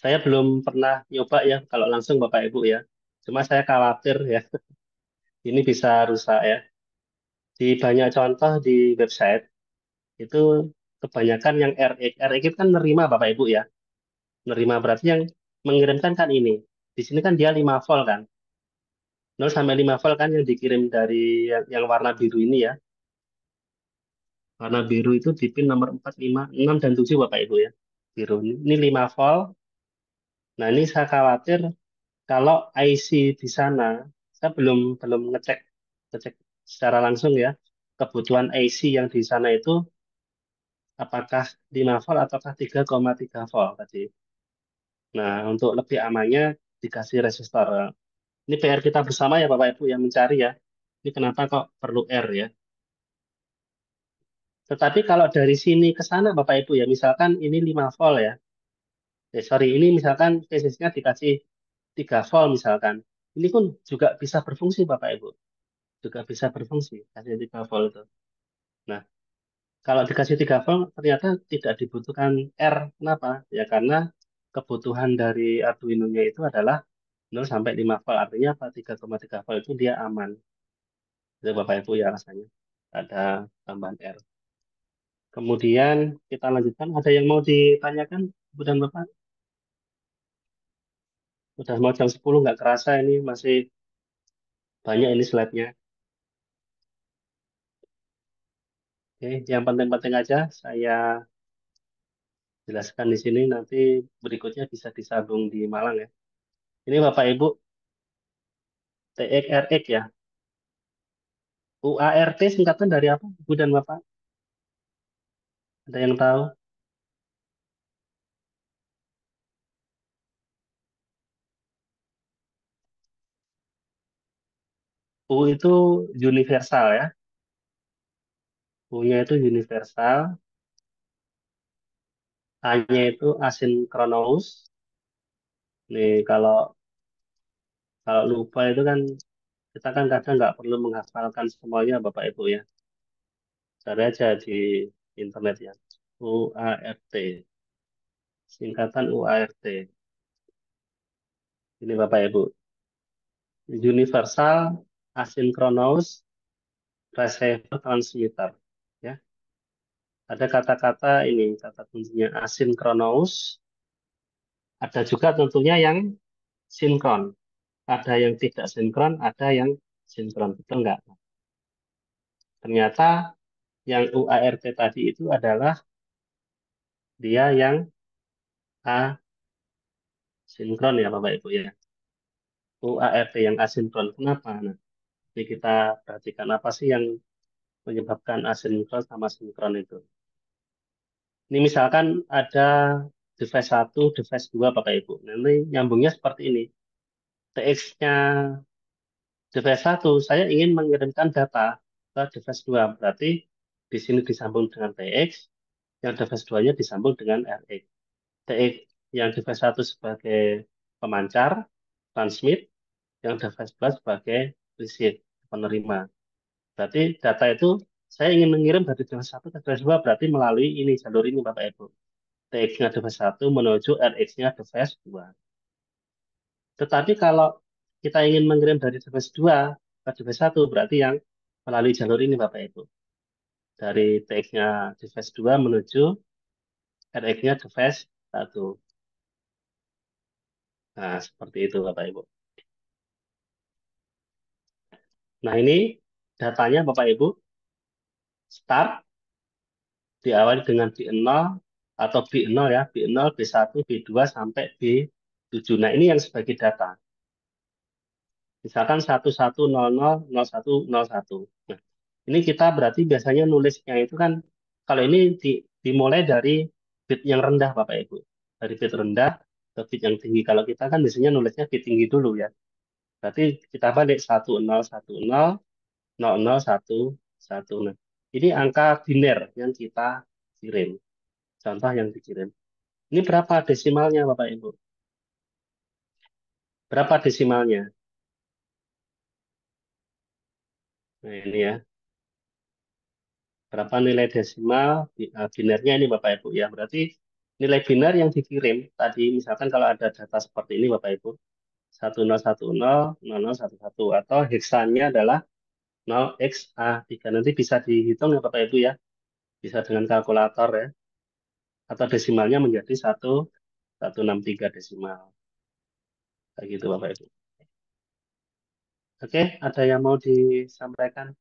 Saya belum pernah nyoba ya kalau langsung Bapak Ibu ya. Cuma saya khawatir ya, ini bisa rusak ya. Di banyak contoh di website, itu kebanyakan yang RX. RX itu kan nerima Bapak Ibu ya. Nerima berarti yang mengirimkan kan ini. Di sini kan dia 5 volt kan. 0 sampai 5 volt kan yang dikirim dari yang warna biru ini ya. Warna biru itu di pin nomor 4, 5, 6, dan 7 Bapak Ibu ya. Biru. Ini 5 volt. Nah ini saya khawatir kalau IC di sana, saya belum belum ngecek ngecek secara langsung ya. Kebutuhan IC yang di sana itu apakah 5 volt ataukah 3,3 volt tadi. Nah, untuk lebih amannya dikasih resistor. Ini PR kita bersama ya Bapak Ibu yang mencari ya. Ini kenapa kok perlu R ya. Tetapi kalau dari sini ke sana Bapak Ibu ya, misalkan ini 5 volt ya. Sorry, ini misalkan phasisnya dikasih 3 volt misalkan. Ini pun juga bisa berfungsi Bapak Ibu. Juga bisa berfungsi, kasih 3 volt itu. Nah, kalau dikasih 3 volt ternyata tidak dibutuhkan R. Kenapa? Ya karena kebutuhan dari Arduino-nya itu adalah 0 sampai 5 volt. Artinya apa? 3,3 volt itu dia aman. Itu Bapak Ibu ya rasanya. Ada tambahan R. Kemudian kita lanjutkan. Ada yang mau ditanyakan, Ibu dan Bapak? Udah mau jam 10 nggak kerasa ini masih banyak ini slide-nya. Oke, yang penting-penting aja saya jelaskan di sini. Nanti berikutnya bisa disambung di Malang ya. Ini Bapak Ibu TXRX ya. UART singkatan dari apa, Ibu dan Bapak? Ada yang tahu? U itu universal ya. U-nya itu universal. A-nya itu asinkronous. Nih kalau kalau lupa itu kan kita kan kadang nggak perlu menghafalkan semuanya Bapak Ibu ya. Cari aja di internet ya. UART. Singkatan UART. Ini Bapak Ibu. Universal Asynchronous Receiver Transmitter. Ya. Ada kata-kata ini, kata kuncinya asynchronous. Ada juga tentunya yang sinkron. Ada yang tidak sinkron, ada yang sinkron. Betul nggak? Ternyata yang UART tadi itu adalah dia yang asinkron ya Bapak Ibu ya. UART yang asinkron. Kenapa? Nah, jadi kita perhatikan apa sih yang menyebabkan asinkron sama sinkron itu. Ini misalkan ada device 1, device 2 Bapak Ibu. Nanti nyambungnya seperti ini. TX-nya device 1, saya ingin mengirimkan data ke device 2. Berarti di sini disambung dengan TX, yang device 2-nya disambung dengan RX. TX yang device 1 sebagai pemancar, transmit, yang device 2 sebagai receive, penerima. Berarti data itu saya ingin mengirim dari device 1 ke device 2 berarti melalui ini jalur ini Bapak Ibu. TX-nya device 1 menuju RX-nya device 2. Tetapi kalau kita ingin mengirim dari device 2 ke device 1 berarti yang melalui jalur ini Bapak Ibu. Dari TX-nya device 2 menuju RX-nya device 1. Nah, seperti itu Bapak Ibu. Nah, ini datanya Bapak Ibu. Start diawali dengan B0 atau B0 ya, B0, B1, B2 sampai B7. Nah, ini yang sebagai data. Misalkan 11000101. Nah, ini kita berarti biasanya nulisnya itu kan, kalau ini dimulai dari bit yang rendah Bapak Ibu. Dari bit rendah ke bit yang tinggi. Kalau kita kan biasanya nulisnya bit tinggi dulu ya. Berarti kita balik 10100011. Nah, ini angka biner yang kita kirim. Contoh yang dikirim. Ini berapa desimalnya Bapak Ibu? Berapa desimalnya? Nah, ini ya. Berapa nilai desimal binernya ini Bapak Ibu ya. Berarti nilai biner yang dikirim tadi misalkan kalau ada data seperti ini Bapak Ibu 10100011 atau heksannya adalah 0xa3. Nanti bisa dihitung ya Bapak Ibu ya. Bisa dengan kalkulator ya. Atau desimalnya menjadi 1163 desimal. Kayak gitu Bapak Ibu. Oke, ada yang mau disampaikan?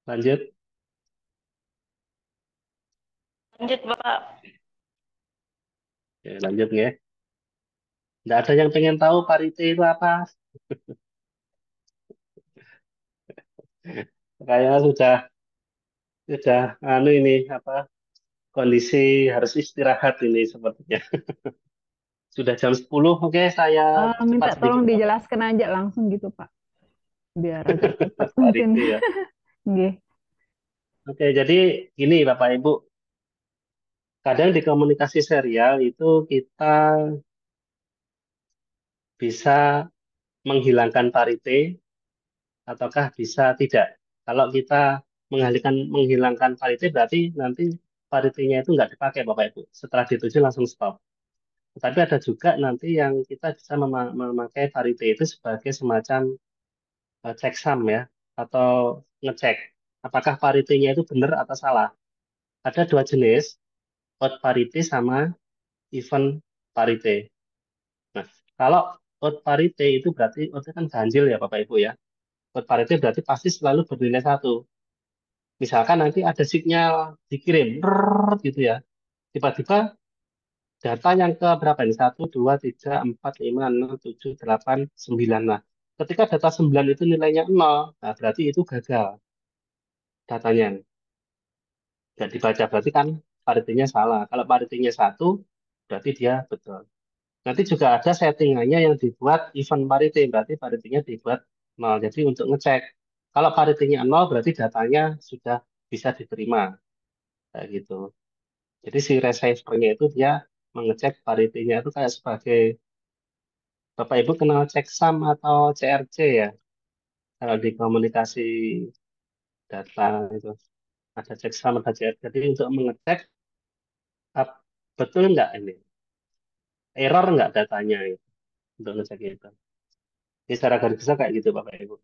Lanjut. Lanjut Bapak. Oke, lanjut ya. Nggak ada yang pengen tahu parite itu apa? Kayaknya sudah anu ini apa kondisi harus istirahat ini sepertinya. Sudah jam 10. Oke, saya cepat Minta sedikit tolong Bapak. dijelaskan aja langsung gitu, Pak. Biar agak cepat mungkin. Parite ya. Nggih. Oke, jadi gini Bapak Ibu, kadang di komunikasi serial itu kita bisa menghilangkan parite ataukah bisa tidak. Kalau kita menghilangkan parite berarti nanti paritenya itu nggak dipakai Bapak Ibu. Setelah dituju langsung stop. Tetapi ada juga nanti yang kita bisa memakai parite itu sebagai semacam checksum ya, atau ngecek apakah paritenya itu benar atau salah. Ada dua jenis, odd parite sama even parite. Nah, kalau odd parite itu berarti odd kan ganjil ya Bapak Ibu ya. Odd parite berarti pasti selalu bernilai satu. Misalkan nanti ada sinyal dikirim, brrrr, gitu ya. Tiba-tiba data yang ke berapa ini? 1, 2, 3, 4, 5, 6, 7, 8, 9. Nah, ketika data 9 itu nilainya 0, nah berarti itu gagal datanya. Nggak dibaca, berarti kan paritenya salah. Kalau paritenya 1, berarti dia betul. Nanti juga ada settingannya yang dibuat even parity, berarti paritenya dibuat 0. Jadi untuk ngecek, kalau paritenya 0, berarti datanya sudah bisa diterima. Kayak gitu. Jadi si receiver-nya itu dia mengecek paritinya itu kayak sebagai Bapak Ibu kenal checksum atau CRC ya. Kalau di komunikasi data itu ada checksum ada CRC. Jadi untuk mengecek betul nggak ini error nggak datanya gitu. Untuk ngecek itu. Ini secara garis besar kayak gitu Bapak Ibu.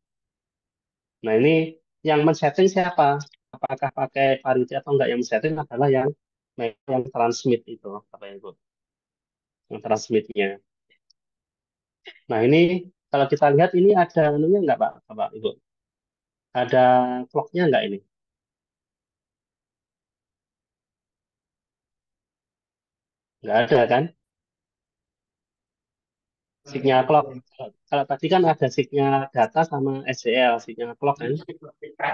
Nah ini yang men-setting siapa? Apakah pakai parity atau enggak? Yang men-setting adalah yang transmit itu Bapak Ibu. Yang transmitnya. Nah ini kalau kita lihat ini ada anunya nggak Pak, Bapak Ibu? Ada clock-nya nggak ini? Nggak ada kan? Signal clock. Kalau tadi kan ada signal data sama SCL, signal clock kan?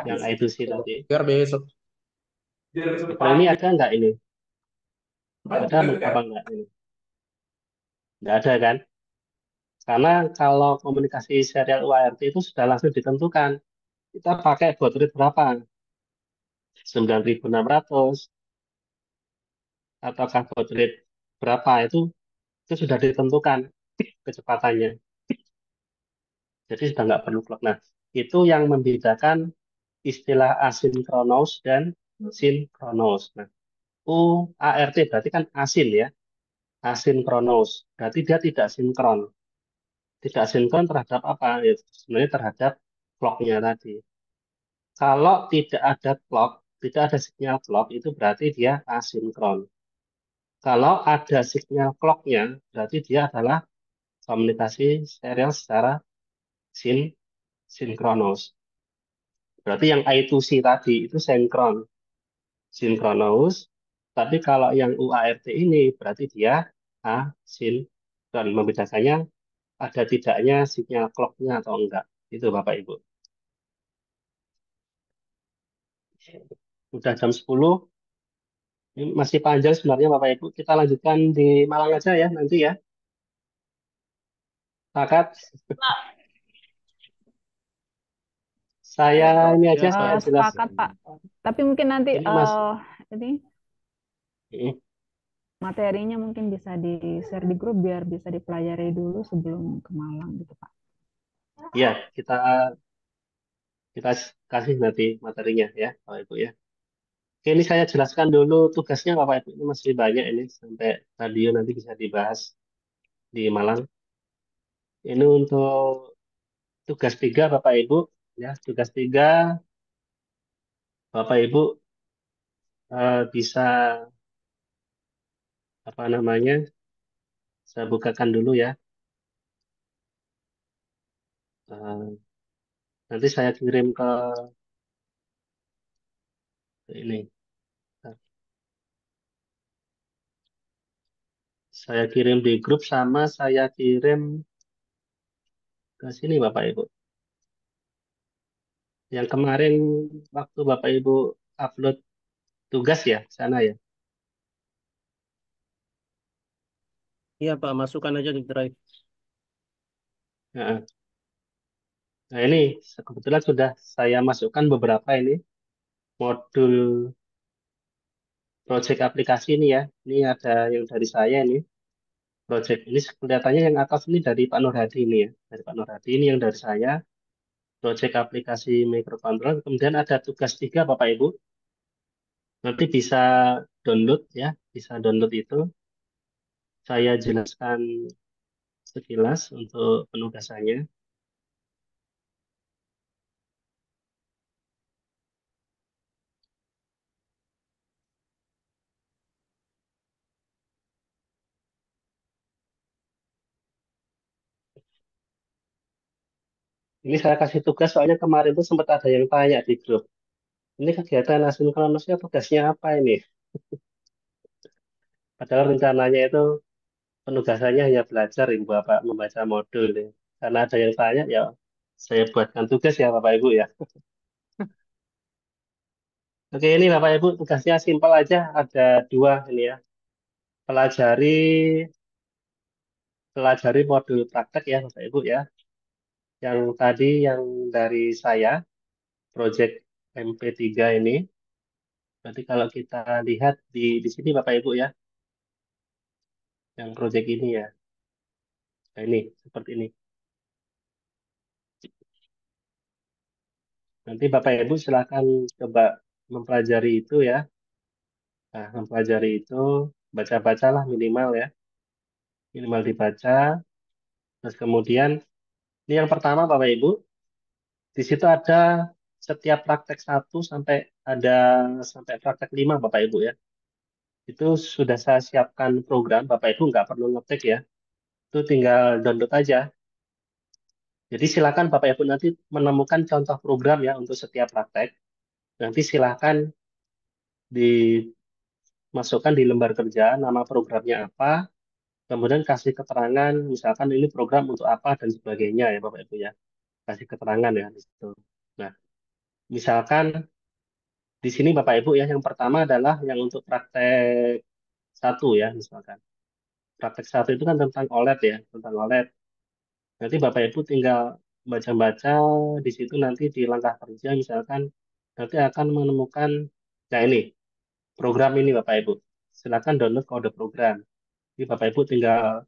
Yang I2C tadi. Biar besok. Nah, kalau ini ada nggak ini? Ada apa nggak ini? Nggak ada kan? Karena kalau komunikasi serial UART itu sudah langsung ditentukan. Kita pakai baud rate berapa? 9600 ataukah baud rate berapa itu sudah ditentukan kecepatannya. Jadi sudah nggak perlu clock. Nah, itu yang membedakan istilah asinkronus dan sinkronus. Nah, UART berarti kan asin ya, asinkronus. Berarti dia tidak sinkron. Tidak sinkron terhadap apa? Ya, sebenarnya terhadap clock-nya tadi. Kalau tidak ada clock, tidak ada sinyal clock, itu berarti dia asinkron. Kalau ada sinyal clock-nya, berarti dia adalah komunikasi serial secara sin sinkronus. Berarti yang I2C tadi itu sinkronus. Tapi kalau yang UART ini berarti dia asinkron. Membedakannya ada tidaknya sinyal clock-nya atau enggak. Itu Bapak Ibu. Udah jam 10. Ini masih panjang sebenarnya Bapak Ibu. Kita lanjutkan di Malang aja ya nanti ya. Sepakat? Saya ini aja Ya, saya Pak. jelas. Sepakat, Pak. Tapi mungkin nanti Ini Mas. ini Hmm, materinya mungkin bisa di-share di grup biar bisa dipelajari dulu sebelum ke Malang gitu, Pak. Iya, kita kita kasih nanti materinya ya Bapak Ibu ya. Oke, ini saya jelaskan dulu tugasnya Bapak Ibu. Ini masih banyak ini sampai radio nanti bisa dibahas di Malang. Ini untuk tugas 3 Bapak Ibu ya. Tugas 3 Bapak Ibu bisa apa namanya? Saya bukakan dulu ya. Eh, nanti saya kirim ke ini. Saya kirim di grup sama saya kirim ke sini Bapak Ibu. Yang kemarin waktu Bapak Ibu upload tugas ya sana ya. Iya, Pak, masukkan aja di drive. Nah, nah, ini kebetulan sudah saya masukkan beberapa ini modul project aplikasi ini ya. Ini ada yang dari saya ini. Project ini kelihatannya yang atas ini dari Pak Nur Hadi ini ya. Dari Pak Nur Hadi ini yang dari saya. Project aplikasi microcontroller. Kemudian ada tugas 3 Bapak Ibu. Nanti bisa download ya. Bisa download itu. Saya jelaskan sekilas untuk penugasannya. Ini saya kasih tugas soalnya kemarin tuh sempat ada yang tanya di grup. Ini kegiatan asinkronusnya tugasnya apa ini? Padahal rencananya itu penugasannya hanya belajar Ibu Bapak membaca modul ya. Karena ada yang tanya ya saya buatkan tugas ya Bapak Ibu ya. Oke ini Bapak Ibu tugasnya simpel aja ada dua ini ya. Pelajari pelajari modul praktek ya Bapak Ibu ya. Yang tadi yang dari saya project MP3 ini. Berarti kalau kita lihat di sini Bapak Ibu ya, yang project ini ya. Nah ini seperti ini. Nanti Bapak Ibu silakan coba mempelajari itu ya. Nah, mempelajari itu baca-bacalah minimal ya. Minimal dibaca. Terus kemudian ini yang pertama Bapak Ibu, di situ ada setiap praktek satu sampai ada sampai praktek 5 Bapak Ibu ya. Itu sudah saya siapkan program, Bapak Ibu nggak perlu ngetik ya. Itu tinggal download aja. Jadi silakan Bapak Ibu nanti menemukan contoh program ya untuk setiap praktek. Nanti silakan dimasukkan di lembar kerja nama programnya apa, kemudian kasih keterangan misalkan ini program untuk apa dan sebagainya ya Bapak Ibu ya. Kasih keterangan ya di situ. Nah, misalkan di sini Bapak Ibu ya yang pertama adalah yang untuk praktek satu ya misalkan. Praktek satu itu kan tentang OLED ya, tentang OLED. Nanti Bapak Ibu tinggal baca-baca di situ nanti di langkah kerja misalkan nanti akan menemukan nah ini program ini Bapak Ibu. Silakan download kode program. Jadi Bapak Ibu tinggal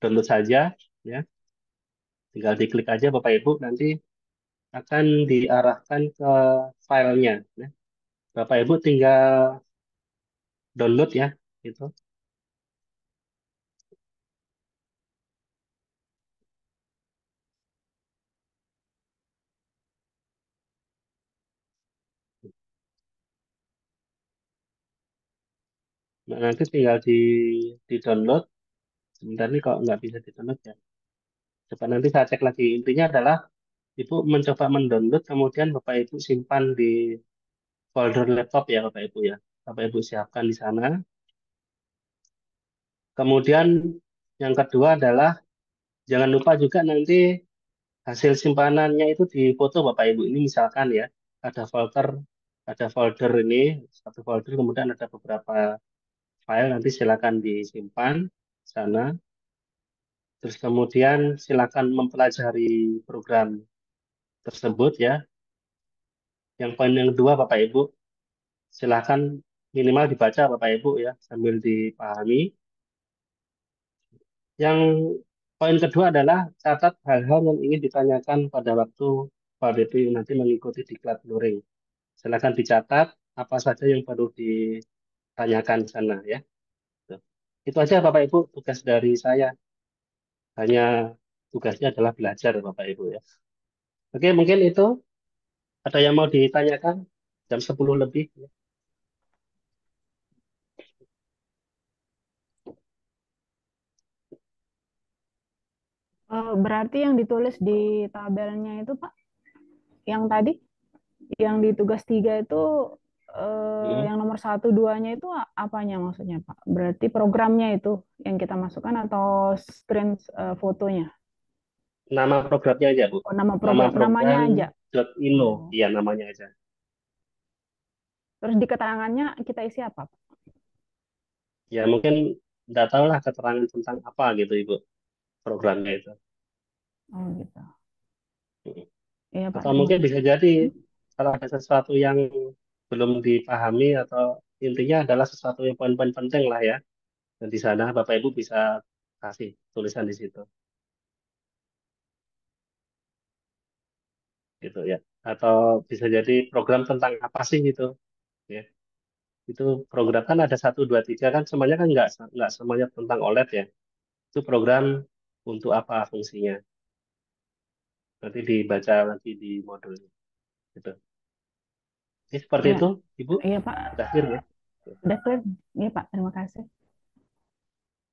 download saja ya. Tinggal diklik aja Bapak Ibu nanti akan diarahkan ke filenya. Nah, Bapak Ibu tinggal download ya, gitu. Nah, nanti tinggal di download. Sebentar nih kalau nggak bisa di download ya. Coba nanti saya cek lagi. Intinya adalah Ibu mencoba mendownload, kemudian Bapak Ibu simpan di folder laptop ya Bapak Ibu ya. Bapak Ibu siapkan di sana. Kemudian yang kedua adalah jangan lupa juga nanti hasil simpanannya itu difoto Bapak Ibu. Ini misalkan ya, ada folder, ada folder ini, satu folder, kemudian ada beberapa file, nanti silakan disimpan di sana. Terus kemudian silakan mempelajari program tersebut ya. Yang poin yang kedua Bapak Ibu, silakan minimal dibaca Bapak Ibu ya, sambil dipahami. Yang poin kedua adalah catat hal-hal yang ingin ditanyakan pada waktu Pak BP nanti mengikuti diklat luring. Silakan dicatat apa saja yang perlu ditanyakan di sana ya. Tuh. Itu aja Bapak Ibu tugas dari saya. Hanya tugasnya adalah belajar Bapak Ibu ya. Oke, mungkin itu ada yang mau ditanyakan jam 10 lebih. Berarti yang ditulis di tabelnya itu Pak, yang tadi, yang di tugas 3 itu yang nomor 1, 2-nya itu apanya maksudnya Pak? Berarti programnya itu yang kita masukkan atau screen fotonya? Nama programnya aja Bu. Oh, nama Nama program, namanya program aja. .ino. Oh. Iya namanya aja. Terus di keterangannya kita isi apa Pak? Ya mungkin nggak tahu lah keterangan tentang apa gitu Ibu programnya itu. Oh gitu. Iya Pak, Atau terima mungkin bisa jadi kasih. kalau ada sesuatu yang belum dipahami atau intinya adalah sesuatu yang poin-poin penting lah ya. Dan di sana Bapak Ibu bisa kasih tulisan di situ gitu ya. Atau bisa jadi program tentang apa sih gitu ya. Itu program kan ada satu dua tiga kan semuanya kan nggak semuanya tentang OLED ya. Itu program untuk apa fungsinya. Nanti dibaca nanti di modulnya gitu. Jadi seperti Iya, itu Ibu. iya Pak. Sudah clear ya. Udah clear? Iya Pak, terima kasih.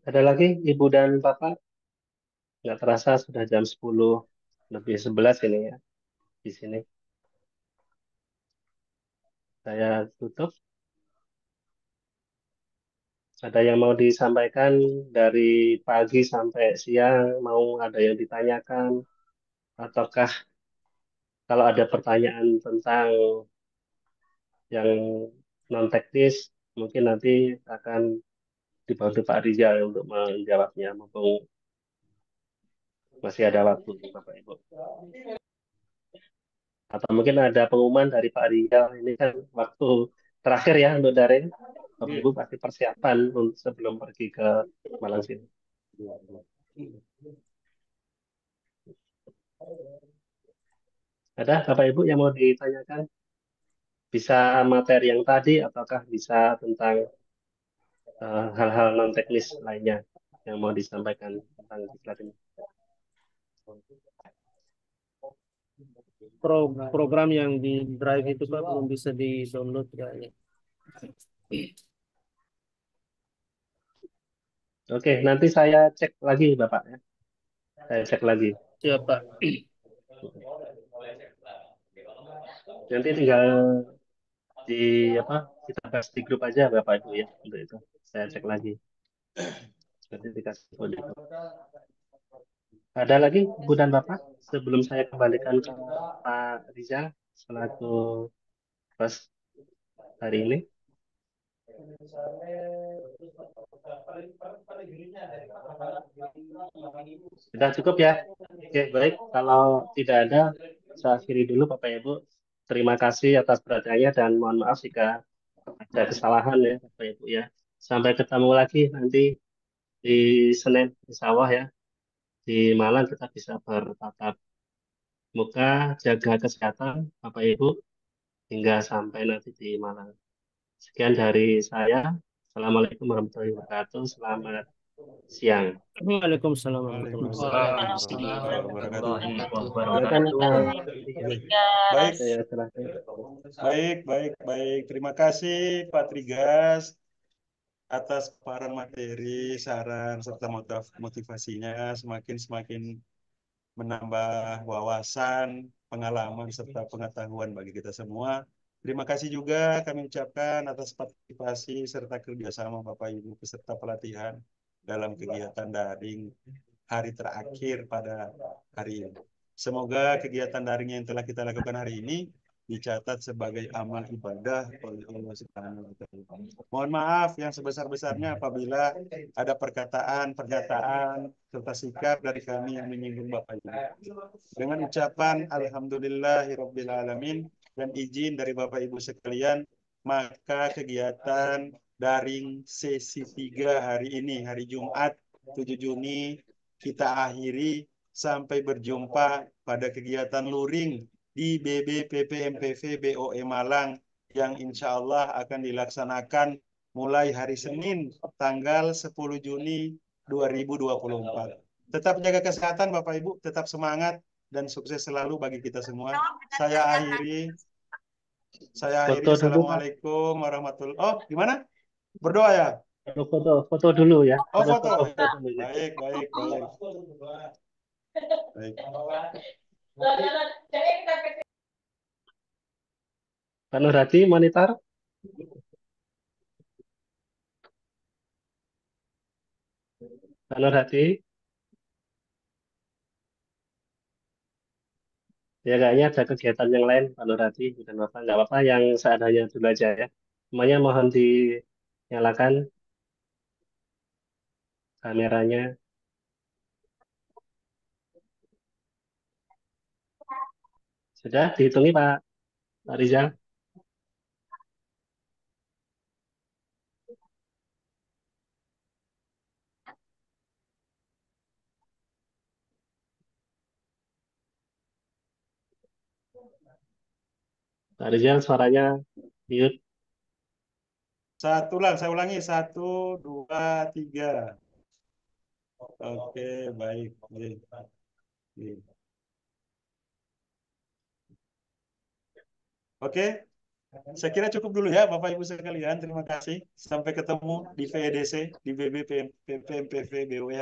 Ada lagi Ibu dan Bapak? Nggak terasa sudah jam 10 lebih 11 ini ya di sini. Saya tutup. Ada yang mau disampaikan dari pagi sampai siang, mau ada yang ditanyakan, ataukah kalau ada pertanyaan tentang yang non teknis, mungkin nanti akan dibantu Pak Rizal untuk menjawabnya, mumpung masih ada waktu, Bapak Ibu. Atau mungkin ada pengumuman dari Pak Rizal, ini kan waktu terakhir ya untuk daring. Bapak Ibu pasti persiapan sebelum pergi ke Malang sini. Ada Bapak Ibu yang mau ditanyakan? Bisa materi yang tadi ataukah bisa tentang hal-hal non teknis lainnya yang mau disampaikan tentang diklat ini? Program yang di Drive itu Pak belum bisa di-download kayaknya. Oke, nanti saya cek lagi Bapak ya. Saya cek lagi. Siap Pak. Nanti tinggal di apa kita bahas di grup aja Bapak Ibu ya untuk itu. Saya cek lagi. Nanti dikasih kode. Ada lagi Ibu dan Bapak sebelum saya kembalikan ke Pak Rizal selaku host hari ini. Sudah cukup ya? Oke, baik. Kalau tidak ada, saya akhiri dulu Bapak Ibu. Terima kasih atas perhatiannya dan mohon maaf jika ada kesalahan ya Bapak Ibu ya. Sampai ketemu lagi nanti di Senin, insya Allah ya. Di Malang kita bisa bertatap Semoga jaga kesehatan Bapak Ibu hingga sampai nanti di Malang. Sekian dari saya. Assalamualaikum warahmatullahi wabarakatuh. Selamat siang. Waalaikumsalam warahmatullahi Waalaikumsalam wabarakatuh. warahmatullahi wabarakatuh. Silakan Trigas. saya serahkan. Baik, baik, baik. Terima kasih Pak Trigas atas paparan materi, saran, serta motivasinya semakin menambah wawasan, pengalaman, serta pengetahuan bagi kita semua. Terima kasih juga kami ucapkan atas partisipasi serta kerjasama Bapak Ibu peserta pelatihan dalam kegiatan daring hari terakhir pada hari ini. Semoga kegiatan daring yang telah kita lakukan hari ini dicatat sebagai amal ibadah oleh Allah Subhanahu wa Ta'ala. Mohon maaf yang sebesar-besarnya apabila ada perkataan, pernyataan, serta sikap dari kami yang menyinggung Bapak Ibu. Dengan ucapan Alhamdulillahirabbil alamin dan izin dari Bapak Ibu sekalian, maka kegiatan daring sesi 3 hari ini, hari Jumat 7 Juni, kita akhiri sampai berjumpa pada kegiatan luring di BBPPMPV BOE Malang yang insya Allah akan dilaksanakan mulai hari Senin tanggal 10 Juni 2024. Tetap jaga kesehatan Bapak Ibu, tetap semangat dan sukses selalu bagi kita semua. Saya akhiri. Foto dulu, Pak. Assalamualaikum warahmatullahi. Oh, gimana? Berdoa ya? Foto dulu ya. Oh, foto. Foto dulu ya. Baik, baik, baik. Baik. Pak Nurhadi, monitor. Pak Nurhadi. Ya kayaknya ada kegiatan yang lain Pak Nurhadi dan Bapak. Nggak apa-apa, yang seadanya dulu aja ya. Semuanya mohon dinyalakan kameranya. Sudah dihitungi Pak Rizal? Pak Rizal suaranya mute. Saya ulangi. 1, 2, 3. Oke, baik. Baik. Baik. Oke, saya kira cukup dulu ya Bapak Ibu sekalian. Terima kasih. Sampai ketemu di VEDC, di BBPMPV BOE